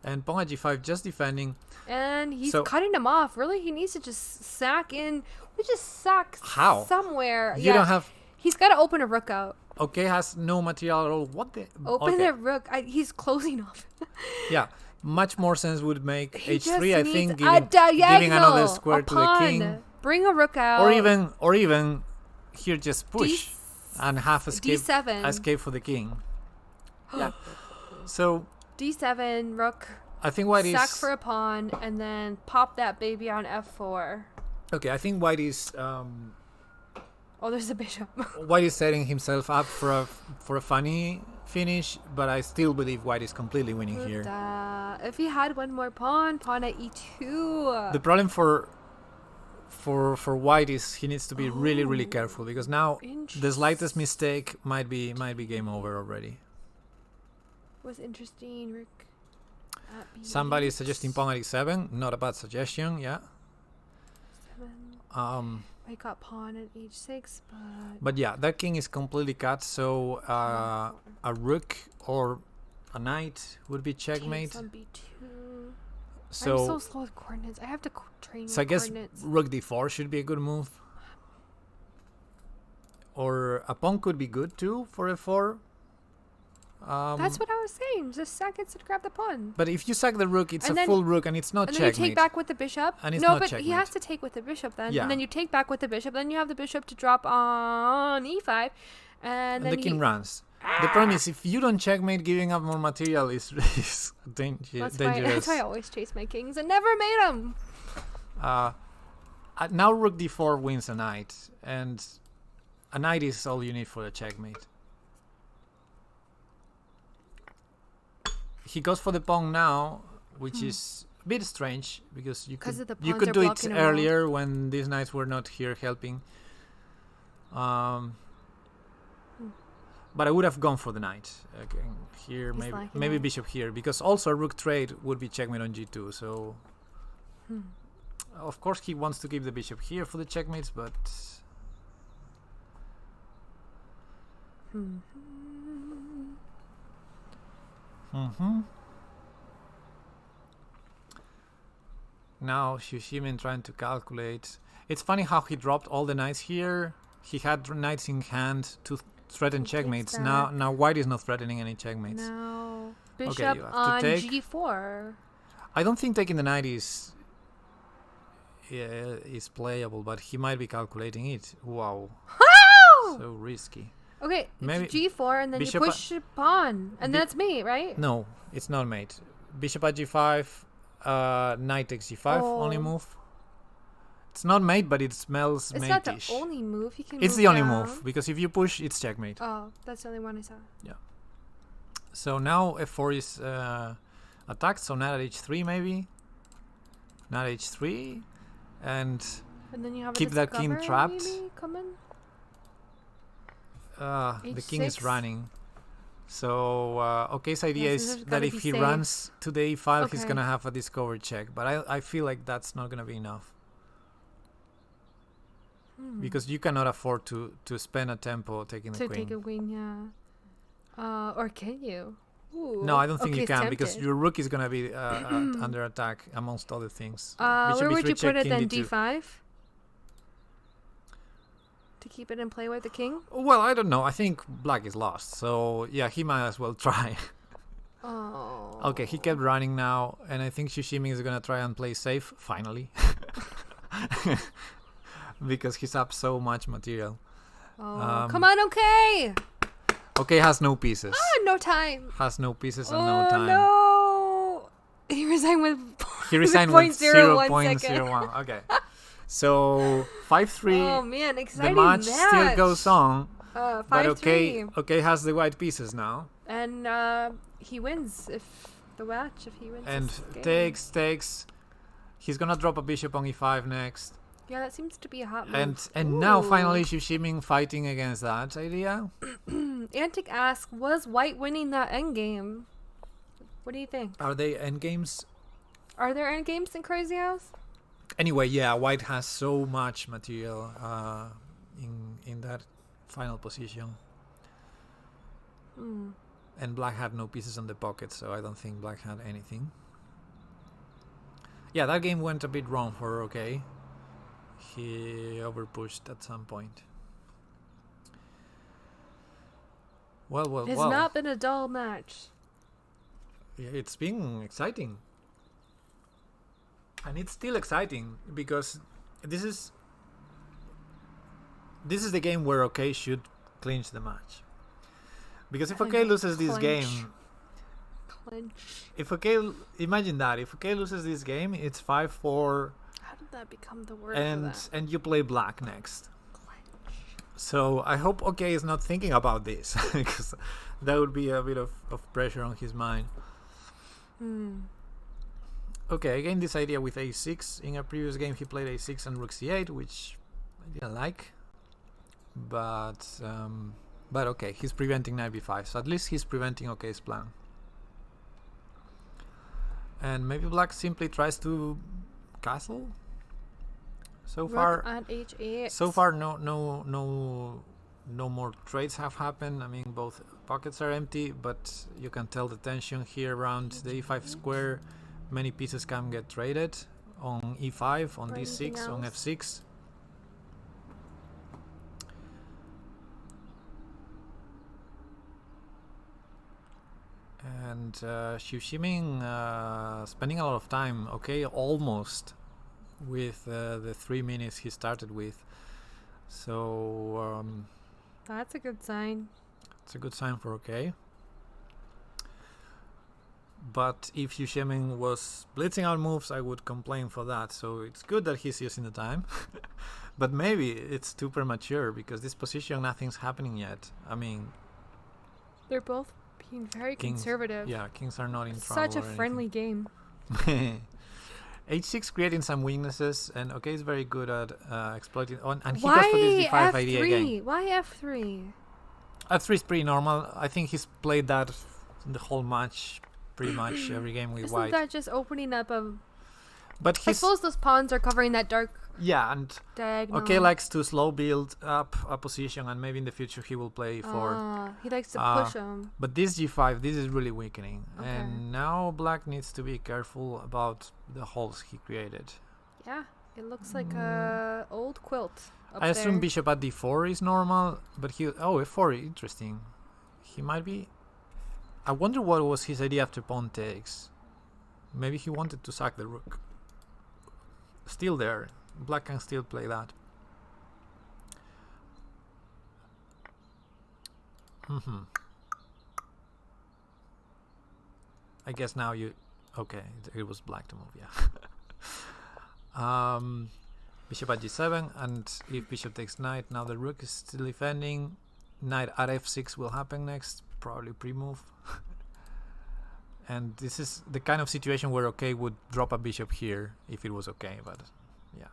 and pawn at g5 just defending. And he's So- cutting him off. Really, he needs to just sack in. We just sack How? somewhere. You don't have. He's got to open a rook out. Okay, has no material at all. What the? Open okay. the rook. He's closing off. Yeah, much more sense would make He just h3. I needs think a giving another diagonal, square a to the pawn. king, Bring a rook out. or even here just push and half escape D7. for the king. Yeah. So D7 rook. I think white Sack is for a pawn and then pop that baby on f4. okay. I think white is Oh, there's a bishop. white is setting himself up for a funny finish, but I still believe white is completely winning here. If he had one more pawn at e2. The problem for white is he needs to be really careful, because now the slightest mistake might be game over already. Was interesting, Rick. Somebody is suggesting pawn at e7. Not a bad suggestion. Yeah. 7. I got pawn at h6, But yeah, that king is completely cut. So a rook or a knight would be checkmate. king's on b2. I'm So so slow with coordinates. I have to train so I with guess coordinates. rook d4 should be a good move. Or a pawn could be good too for f4. That's what I was saying. Just sack it to grab the pawn. But if you sack the rook, it's And a then- full rook, and it's not And then you checkmate. take back with the bishop. And it's No, not but he checkmate. has to take with the bishop then. Yeah. And then you take back with the bishop. Then you have the bishop to drop on e5. And And the then king runs. The problem is, if you don't checkmate, giving up more material is dangerous. That's why I always chase my kings and never made them. Now rook d4 wins a knight, and a knight is all you need for a checkmate. He goes for the pawn now, which is a bit strange, because you 'Cause of the you pawns could are do it blocking him out. earlier when these knights were not here helping. But I would have gone for the knight. Okay, here He's maybe liking maybe it. bishop here, because also a rook trade would be checkmate on g2. So of course he wants to keep the bishop here for the checkmates, but now XYUSHIMIN trying to calculate. It's funny how he dropped all the knights here. He had knights in hand to threaten He takes checkmates. that. Now white is not threatening any checkmates. No. Okay, Bishop you have to on take. g4. I don't think taking the knight is playable, but he might be calculating it. Wow, Oh! so risky. Okay, Maybe it's g4 and then you bishop push a pawn. And bi- that's me, right? No, it's not mate. Bishop at g5, knight takes g5, only Oh. move. It's not mate, but it smells It's not the mate-ish. only move. He can It's move the only down. move, because if you push, it's checkmate. Oh, that's the only one I saw. So now f4 is attacked, so knight at h3 maybe. Knight h3, and And then you have Keep a that king discover trapped. maybe coming. the king is H6. running. So OK's idea Yes, this is has that gotta if be he safe. runs to the e file, he's Okay. gonna have a discover check. But I feel like that's not gonna be enough because you cannot afford to spend a tempo taking the to queen. take a queen, yeah. Or can you? Ooh. No, I don't think you OK's can because tempted. your rook is gonna be under attack amongst other things. Where would you E3 put it king then? D2. D5? To keep it in play with the king? Well, I don't know. I think black is lost. So yeah, he might as well try. Oh. Okay, he kept running now, and I think Shushimi is gonna try and play safe finally, because he's up so much material. Oh, come on, okay. Okay, has no pieces. No time. Has no pieces and Oh no time. no! He resigned with. He resigned with with 0.01 second. 0.01. Okay, so 5-3. Oh man, The exciting match still goes on, but 5-3. okay has the white pieces now, And he wins if he wins. and this game. takes. He's gonna drop a bishop on e5 next. Yeah, that seems to be a hot move. And now Ooh. finally Shushiming fighting against that idea. Antic asks, was White winning that endgame? What do you think? Are they endgames? Are there endgames in Crazy House? Anyway, yeah, White has so much material in that final position, and Black had no pieces on the pocket, so I don't think Black had anything. Yeah, that game went a bit wrong for OK. He overpushed at some point. Well. It's not been a dull match. Yeah, it's been exciting. And it's still exciting because this is the game where OK should clinch the match. Because if OK loses this game, if OK, imagine that, if OK loses this game, it's 5-4. How did that become the word for that? And you play Black next. So I hope OK is not thinking about this because that would be a bit of pressure on his mind. Okay, again this idea with a6. In a previous game he played a6 and rook c8, which I didn't like. But okay, he's preventing knight b5, so at least he's preventing OK's plan. And maybe Black simply tries to castle. So far, at h8. So far, no more trades have happened. I mean, both pockets are empty, but you can tell the tension here around the e5 square. Many pieces can get traded on e5, on d6, on f6. And Shushimin spending a lot of time, okay, almost with the 3 minutes he started with. So that's a good sign. it's a good sign for OK. But if Yushimin was blitzing out moves, I would complain for that. So it's good that he's using the time. But maybe it's too premature because this position, nothing's happening yet. I mean, they're both being very conservative. Yeah, kings are not in trouble. Such a friendly game. H6 creating some weaknesses, and OK is very good at exploiting. And he Why goes for this d5 F3? idea again. Why F3? F3 is pretty normal. I think he's played that the whole match, pretty much every game with Isn't white. that just opening up a... But I suppose those pawns are covering that dark and diagonal. OK likes to slow build up a position, and maybe in the future he will play for. He likes to push them. But this g5, this is really weakening, Okay. and now Black needs to be careful about the holes he created. Yeah, it looks like a old quilt. I assume bishop at d4 is normal, but f4, interesting. He might be. I wonder what was his idea after pawn takes. Maybe he wanted to sack the rook. Still there. Black can still play that. I guess now you... Okay, it was Black to move, yeah. Bishop at g7, and if bishop takes knight, now the rook is still defending. Knight at f6 will happen next, probably pre-move. And this is the kind of situation where OK would drop a bishop here if it was OK, but yeah,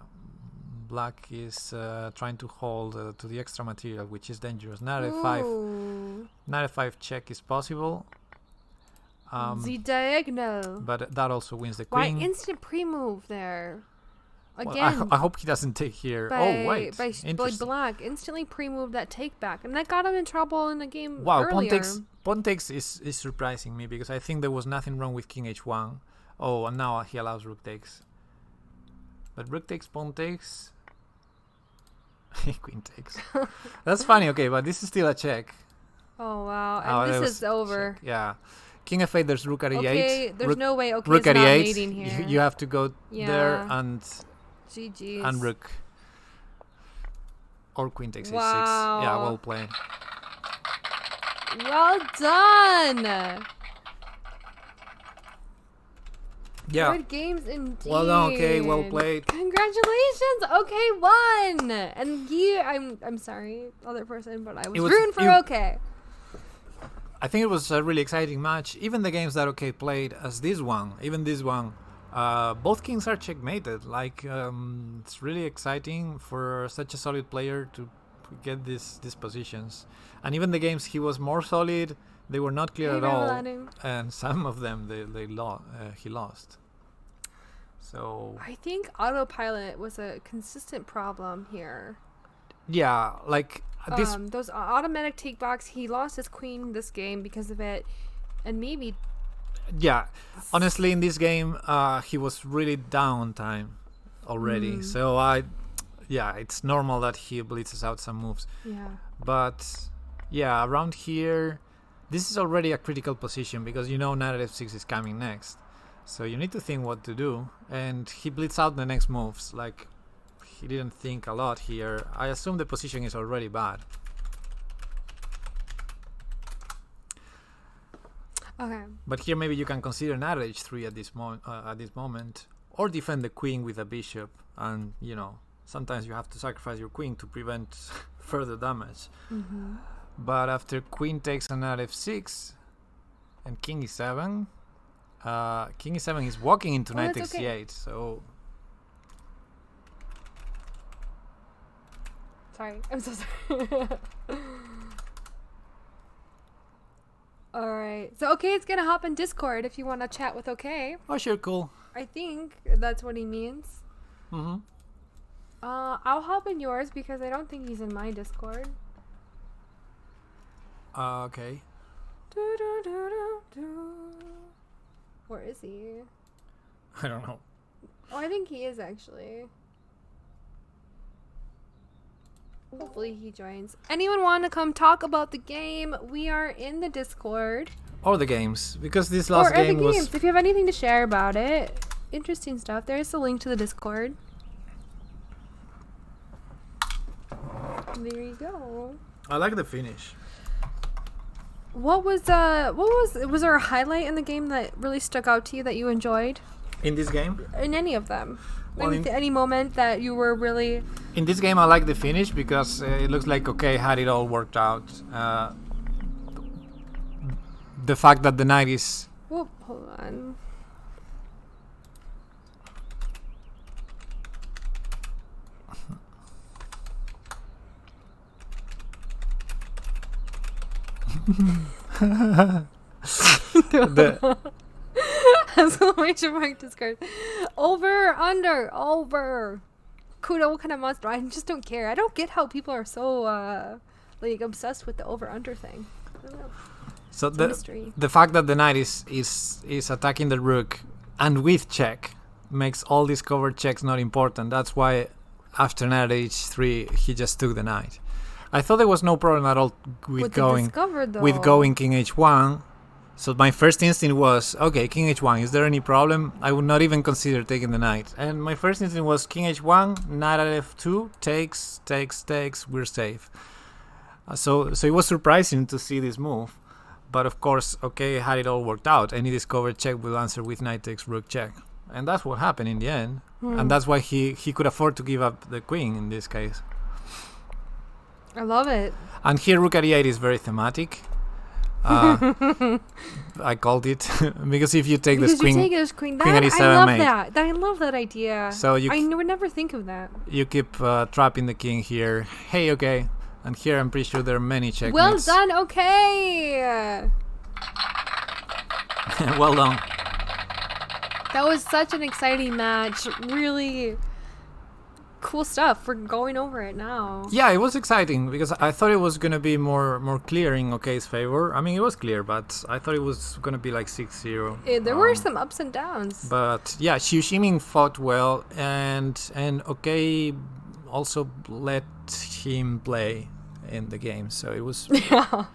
Black is trying to hold to the extra material, which is dangerous. Knight f5. Knight f5 check is possible. The diagonal. But that also wins the Why queen. instant pre-move there? Well, Again. I hope he doesn't take here. by, Oh, wait. by Interesting. black instantly pre-moved that take back, and that got him in trouble in the game Wow, earlier. pawn takes is surprising me because I think there was nothing wrong with king h1. Oh, and now he allows rook takes. But rook takes, pawn takes. Queen takes. That's funny, okay, but this is still a check. Oh wow, Oh, and that this was is over. check. Yeah. King f8, there's rook at e8. Okay, there's rook, no way. Okay, rook it's at not e8. mating here. You have to go there Yeah. and GG's. rook. Or queen takes a6. Wow. Yeah, well played. Well done. Yeah. Good games indeed. Well done, okay, well played. Congratulations. Okay, won. And I'm sorry, other person, but I was was- rooting for it- okay. I think it was a really exciting match. Even the games that OK played, as this one, even this one, both kings are checkmated. Like, it's really exciting for such a solid player to get these positions. And even the games he was more solid, they were not clear Hey, at all. Rolando. And some of them he lost. So I think autopilot was a consistent problem here. yeah, like this. Those automatic take backs, he lost his queen this game because of it, and maybe Yeah, honestly, in this game, he was really down time already. So it's normal that he blitzes out some moves. yeah. But yeah, around here, this is already a critical position because you know knight at f6 is coming next. So you need to think what to do, and he blitzes out the next moves. Like, he didn't think a lot here. I assume the position is already bad. Okay. But here maybe you can consider knight at h3 at this moment, or defend the queen with a bishop, and you know sometimes you have to sacrifice your queen to prevent further damage. Mm-hmm. But after queen takes on knight f6 and king e7, king e7 is walking into knight that's takes okay. e8. So Sorry, I'm so sorry. All right. So okay, it's gonna hop in Discord if you want to chat with okay. oh sure, cool. I think that's what he means. Mm-hmm. I'll hop in yours because I don't think he's in my Discord. Okay. Where is he? I don't know. Oh, I think he is actually. Hopefully he joins. Anyone want to come talk about the game? We are in the Discord. Or the games, because this last Or game the was games. If you have anything to share about it, interesting stuff. There's a link to the Discord. There you go. I like the finish. Was there a highlight in the game that really stuck out to you that you enjoyed? In this game? In any of them? Well, Any moment that you were really... In this game, I like the finish because it looks like okay had it all worked out. The fact that the knight is Whoop, hold on. the Exclamation mark Discord. Over, under, over. Kudo, what kind of monster? I just don't care. I don't get how people are so like obsessed with the over under thing. I don't know. so It's a the mystery. the fact that the knight is attacking the rook and with check makes all these covered checks not important. That's why after knight h3 he just took the knight. I thought there was no problem at all with going king h1. So my first instinct was, okay, king h1, is there any problem? I would not even consider taking the knight. And my first instinct was king h1, knight at f2, takes, we're safe. So it was surprising to see this move. But of course, okay, had it all worked out. Any discovered check will answer with knight takes, rook check. And that's what happened in the end. And that's why he could afford to give up the queen in this case. I love it. And here rook at e8 is very thematic. I called it because if you take Because this queen, you take this queen. queen at That, e7 I love mate. that. I love that idea. So I would never think of that. you keep trapping the king here. Hey, okay, And here I'm pretty sure there are many checkmates. Well done, okay. Well done. That was such an exciting match. Really cool stuff. We're going over it now. Yeah, it was exciting because I thought it was gonna be more clear in OK's favor. I mean, it was clear, but I thought it was gonna be like 6-0. There were some ups and downs. But yeah, XYUSHIMIN fought well, and OK also let him play in the game, so it was Yeah. it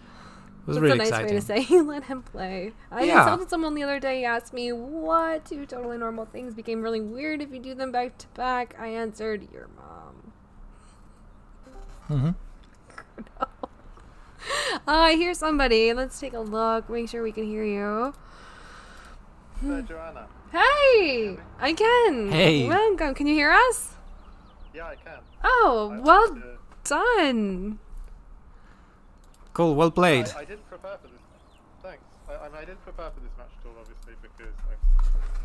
was That's really a nice exciting. way to say you let him play. I Yeah. insulted someone the other day. He asked me, what two totally normal things became really weird if you do them back to back? I answered, your mom. Mm-hmm. I hear somebody. Let's take a look. Make sure we can hear you. Joanna. Hey! I can. Hey. Welcome. Can you hear us? Yeah, I can. Oh, I well wanted to- done. Cool, well played. I didn't prepare for this. Thanks. I mean, I didn't prepare for this match at all, obviously, because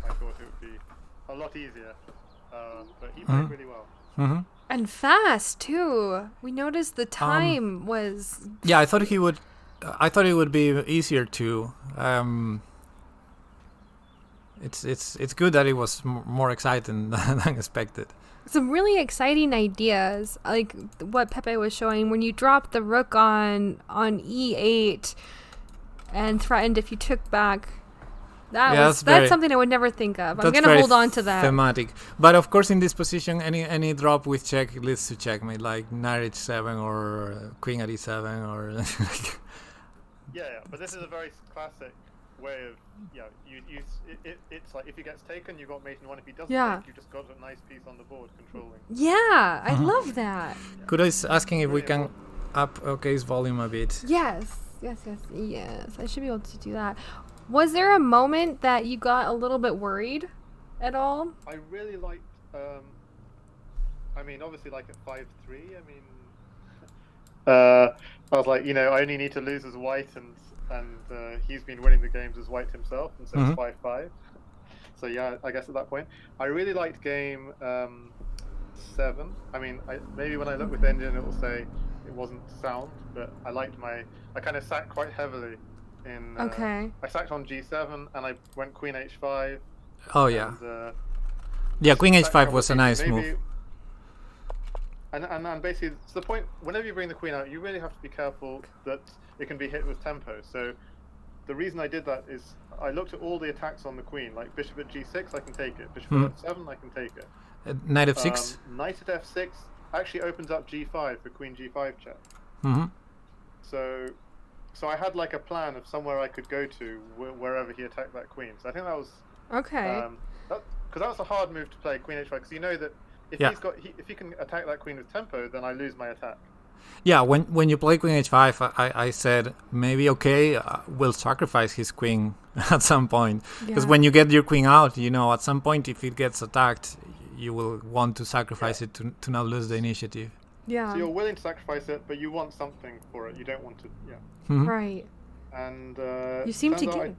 I thought it would be a lot easier. But he played really well. Mm-hmm. And fast, too. We noticed the time was... Yeah, I thought he would. I thought it would be easier too. It's good that it was more exciting than expected. Some really exciting ideas, like what Pepe was showing when you dropped the rook on e8 and threatened if you took back. That's something I would never think of. I'm gonna hold on to that. Thematic, but of course in this position, any drop with check leads to checkmate, like knight h7 or queen at e7 or. Yeah, but this is a very classic way of it's like if he gets taken, you got mate in one. If he doesn't take, you just got a nice piece on the board controlling. Yeah, I love that. Kudo is asking if we can up OK's volume a bit. Yes. I should be able to do that. Was there a moment that you got a little bit worried at all? I really liked. I mean, obviously, like at 5-3. I mean, I was like, I only need to lose as white, and he's been winning the games as white himself, and so it's 5-5. So yeah, I guess at that point, I really liked game 7. I mean, maybe when I look with the engine, it will say it wasn't sound, but I liked I kind of sat quite heavily in. I sat on g7 and I went queen h5. Oh yeah. And, yeah, queen h5 was a nice move. And basically, it's the point, whenever you bring the queen out, you really have to be careful that it can be hit with tempo. So the reason I did that is I looked at all the attacks on the queen, like bishop at g6, I can take it. Bishop at f7, I can take it. Knight f6? Knight at f6 actually opens up g5 for queen g5 check. So I had like a plan of somewhere I could go to wherever he attacked that queen. So I think that was... Okay. Because that was a hard move to play, queen h5, because you know that if if he can attack that queen with tempo, then I lose my attack. Yeah, when you play queen h5, I said maybe will sacrifice his queen at some point, because when you get your queen out, at some point if it gets attacked, you will want to sacrifice it to not lose the initiative. Yeah. So you're willing to sacrifice it, but you want something for it. You don't want to. Yeah. Right. And you seem to get.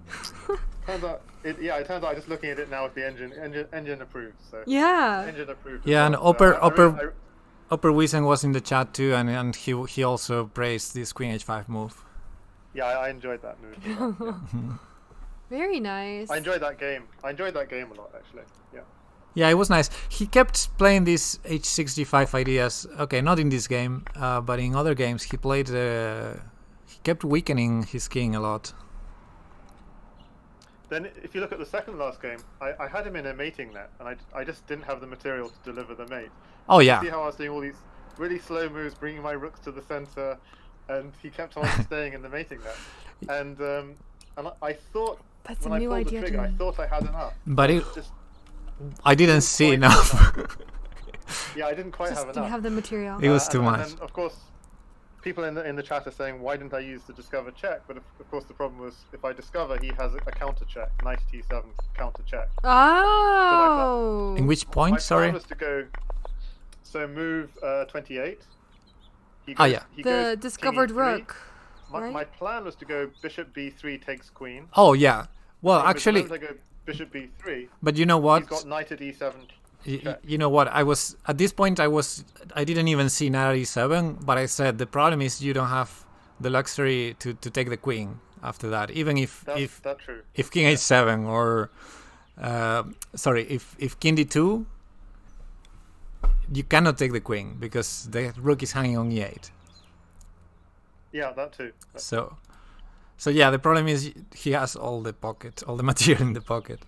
It turns out just looking at it now with the engine approved. So yeah. Engine approved. Yeah, and Upper Wiesen was in the chat too, and he also praised this queen h5 move. Yeah, I enjoyed that move. Very nice. I enjoyed that game. I enjoyed that game a lot, actually. Yeah. Yeah, it was nice. He kept playing these h65 ideas. Okay, not in this game, but in other games he played. He kept weakening his king a lot. Then, if you look at the second last game, I had him in a mating net, and I just didn't have the material to deliver the mate. Oh yeah. See how I was doing all these really slow moves, bringing my rooks to the center, and he kept on staying in the mating net. And I thought That's when a I new pulled the idea trigger, to I me. thought I had enough. But I didn't see quite enough. Yeah, I didn't quite Just have didn't enough. have the material. It was too And much. then, of course, people in the chat are saying, why didn't I use the discover check? But of course the problem was, if I discover, he has a counter check, knight t7 counter check. Oh. In which point? My Sorry. plan was to go, so move 28. He The discovered king e3. rook. My plan was to go bishop b3 takes queen. Oh yeah. Well, So actually, I go bishop b3. but you know what? He's got knight at e7 You know what? I was at this point. I didn't even see knight e7, but I said the problem is you don't have the luxury to take the queen after that. Even if That's true. if king h7 or if king d2, you cannot take the queen because the rook is hanging on e8. Yeah, that too. So yeah, the problem is he has all the material in the pocket.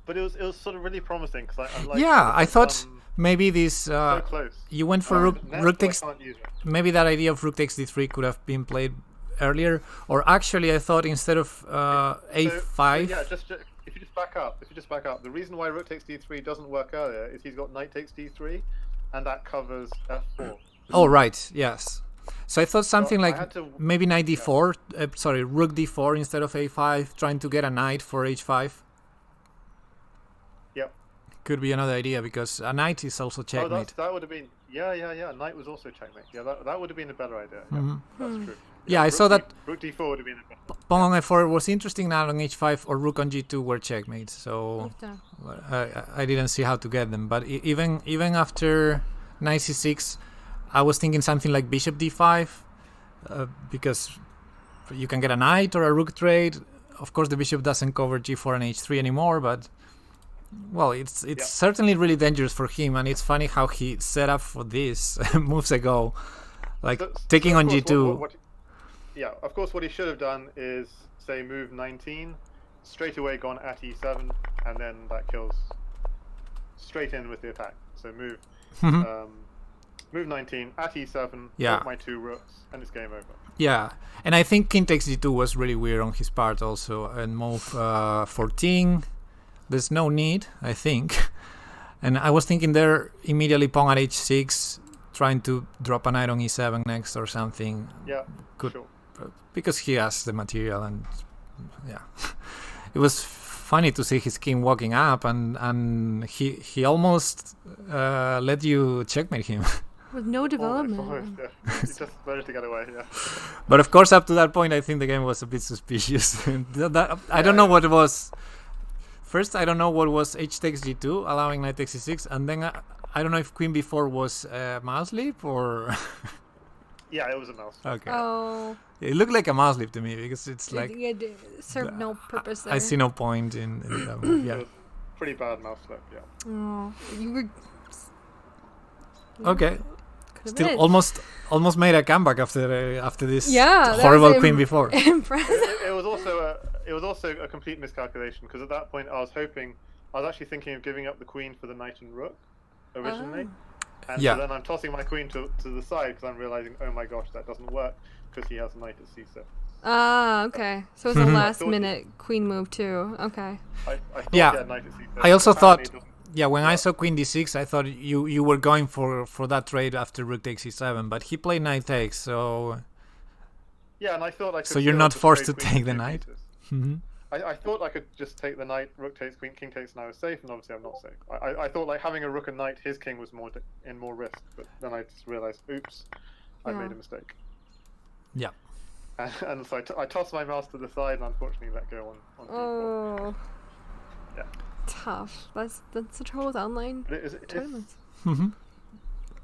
But it was sort of really promising because I like. Yeah, I thought maybe this. So close. You went for rook takes. Maybe that idea of rook takes d3 could have been played earlier, or actually, I thought instead of a5. Yeah, just if you just back up. The reason why rook takes d3 doesn't work earlier is he's got knight takes d3, and that covers f4. Oh right, yes. So I thought something like maybe knight d4. Rook d4 instead of a5, trying to get a knight for h5. Yep. Could be another idea because a knight is also checkmate. That would have been knight was also checkmate. Yeah, that would have been a better idea. Yeah, that's true. Yeah, I saw that rook d4 would have been a better. pawn on f4 was interesting. Knight on h5 or rook on g2 were checkmates. So I didn't see how to get them. But even after knight c6, I was thinking something like bishop d5 because you can get a knight or a rook trade. Of course, the bishop doesn't cover g4 and h3 anymore, but well, it's certainly really dangerous for him, and it's funny how he set up for this moves ago, like taking on g2. Of course, what he should have done is say move 19, straight away gone at e7, and then that kills straight in with the attack. So move move 19 at e7, take my two rooks, and it's game over. Yeah, and I think king takes d2 was really weird on his part also, and move 14. There's no need, I think. And I was thinking there immediately pawn at h6, trying to drop a knight on e7 next or something. Yeah, sure. Because he has the material, and yeah. It was funny to see his king walking up, and he almost let you checkmate him. With no development. He just managed to get away, yeah. But of course, up to that point, I think the game was a bit suspicious. I don't know what it was. First, I don't know what was h takes g2, allowing knight takes c6, and then I don't know if queen b4 was mouse leap or... Yeah, it was a mouse. Okay. Oh. It looked like a mouse leap to me because it's like... It served no purpose there. I see no point in that move, yeah. Pretty bad mouse flip, yeah. Oh, you were... Okay. Still almost made a comeback after this Yeah, horrible queen before. Impressive. It was also a complete miscalculation because at that point I was actually thinking of giving up the queen for the knight and rook originally. And so then I'm tossing my queen to the side because I'm realizing, oh my gosh, that doesn't work because he has a knight at c7. Ah, okay. So it's a last minute queen move too. Okay. I thought he had knight at c7. I also thought, when I saw queen d6, I thought you were going for that trade after rook takes e7, but he played knight takes, so... Yeah, and I thought I could... So you're not forced to take the knight? I thought I could just take the knight, rook takes, queen, king takes, and I was safe, and obviously I'm not safe. I thought like having a rook and knight, his king was in more risk, but then I just realized, oops, I made a mistake. Yeah. And so I tossed my mouse to the side, and unfortunately let go on d4. Oh. Yeah. Tough. That's the trouble with online tournaments.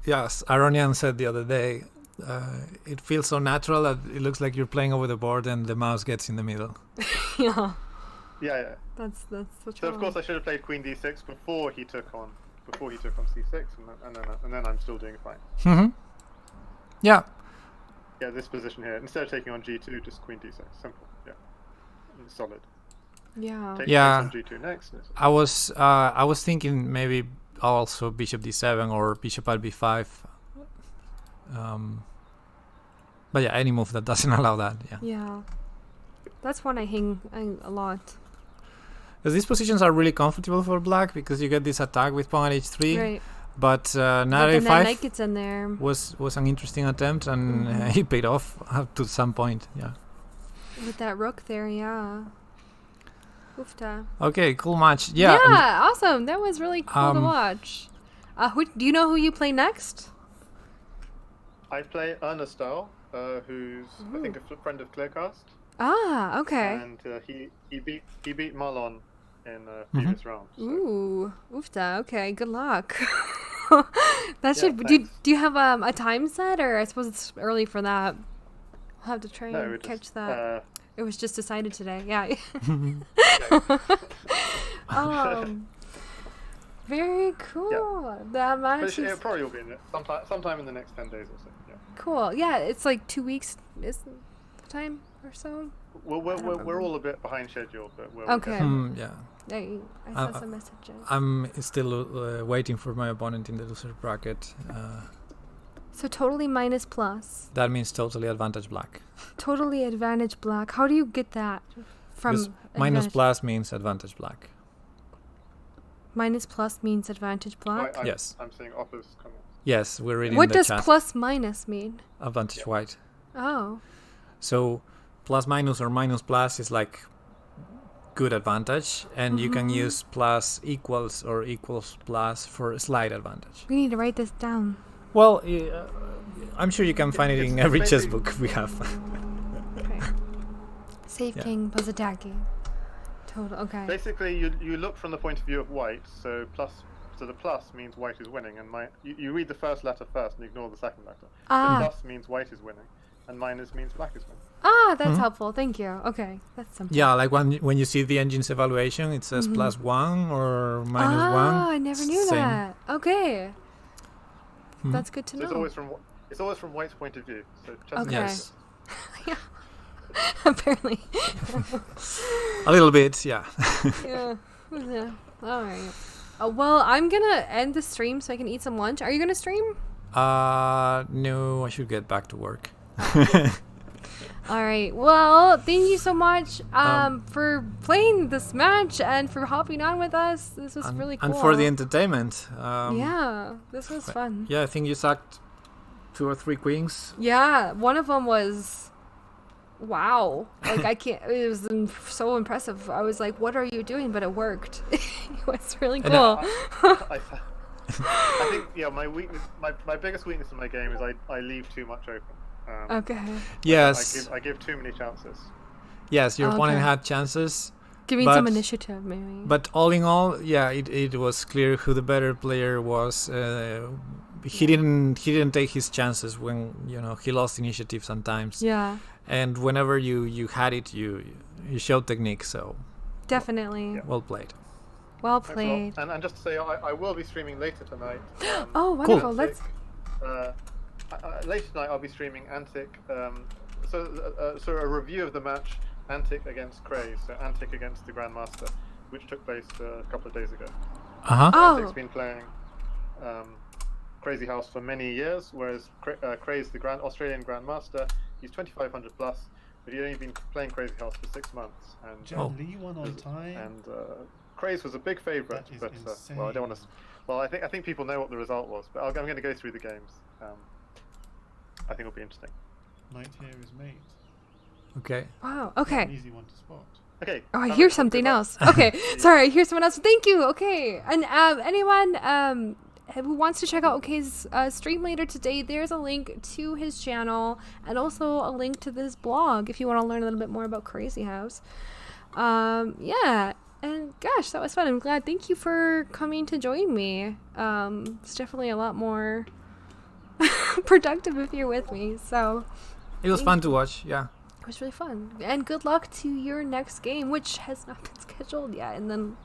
Yes, Aronian said the other day, it feels so natural that it looks like you're playing over the board and the mouse gets in the middle. Yeah. Yeah. That's the trouble. So of course I should have played queen d6 before he took on c6, and then I'm still doing fine. Yeah. Yeah, this position here, instead of taking on g2, just queen d6. Simple. Yeah. And solid. Yeah. Take on g2 next. I was thinking maybe also bishop d7 or bishop at b5. But yeah, any move that doesn't allow that. Yeah. That's one I hang a lot. Because these positions are really comfortable for black because you get this attack with pawn at h3. Right. But knight a5 knight gets in there. was an interesting attempt, and it paid off up to some point. Yeah. With that rook there, yeah. Oofta. Okay, cool match. Yeah. Yeah, awesome. That was really cool to watch. Do you know who you play next? I play Ernesto, who's I think a friend of Clearcast. Ah, okay. And he beat Marlon in previous rounds. So. Ooh, oofta. Okay, good luck. Yeah, do thanks. you have a time set, or I suppose it's early for that? I'll have to try No, and we catch just, that. It was just decided today. Yeah. Very cool. That but match it is probably will be in it sometime in the next 10 days or so. Yeah. cool. Yeah, it's like 2 weeks is the time or so. We're all a bit behind schedule, but we're Okay. getting Yeah. I saw some messages. I'm still waiting for my opponent in the loser bracket. So totally minus plus. That means totally advantage black. Totally advantage black. How do you get that Because from minus advantage- plus means advantage black. Minus plus means advantage black? Yes. I'm seeing offers coming. Yes, we're reading What the does chat. plus minus mean? Advantage white. Oh. So plus minus or minus plus is like good advantage, and you can use plus equals or equals plus for slight advantage. We need to write this down. Well, I'm sure you can find it in It's every chess basically- book we have. Okay. Save Yeah. king plus attacking. Total. Okay. Basically, you look from the point of view of white. So the plus means white is winning, and you read the first letter first and ignore the second letter. Ah. The plus means white is winning, and minus means black is winning. Ah, that's helpful. Thank you. Okay, that's simple. Yeah, like when you see the engine's evaluation, it says +1 or -1. Ah, I never knew Same. that. Okay. Mhm. That's good to So know. it's always from white's point of view. So just Okay. Yes, Apparently. a little bit, yeah. Yeah. Yeah. All right. Well, I'm gonna end the stream so I can eat some lunch. Are you gonna stream? No, I should get back to work. All right. Well, thank you so much for playing this match and for hopping on with us. This was really cool. And for the entertainment. Yeah, this was fun. Yeah, I think you sacked 2 or 3 queens. Yeah, one of them was, wow. Like I can't. It was so impressive. I was like, "What are you doing?" But it worked. It was really And cool. I think my biggest weakness in my game is I leave too much open. Okay. Yes, I give too many chances. yes, your opponent Okay. had chances. Giving some But- initiative, maybe. But all in all, yeah, it was clear who the better player was. He didn't take his chances when he lost initiative sometimes. Yeah, And whenever you had it, you showed technique. So definitely. Yeah. well played. Well Thanks a lot. played. And just to say, I will be streaming later tonight. Oh, wonderful. Antic, Let's. later tonight I'll be streaming Antic. So a review of the match Antic against Craze. So Antic against the Grandmaster, which took place a couple of days ago. Oh. Antic's been playing Crazy House for many years, whereas Craze, the Australian Grandmaster, he's 2,500 plus, but he'd only been playing Crazy House for 6 months. And Jan Lee won on time. and Craze was a big favourite, That is but insane. well, I don't want to. Well, I think people know what the result was, but I'm going to go through the games. I think it'll be interesting. Knight here is mate. Okay. Wow. An Okay. easy one to spot. Okay. Oh, I have hear a something good luck. else. Okay. Sorry, I hear someone else. Thank you. Okay. And anyone who wants to check out OKEI's stream later today, there's a link to his channel and also a link to this blog if you want to learn a little bit more about Crazy House. Yeah. And gosh, that was fun. I'm glad. Thank you for coming to join me. It's definitely a lot more productive if you're with me. So It was fun to watch. Yeah. it was really fun. And good luck to your next game, which has not been scheduled yet. And then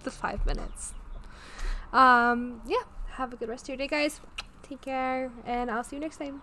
the 5 minutes. Yeah. Have a good rest of your day, guys. Take care. And I'll see you next time.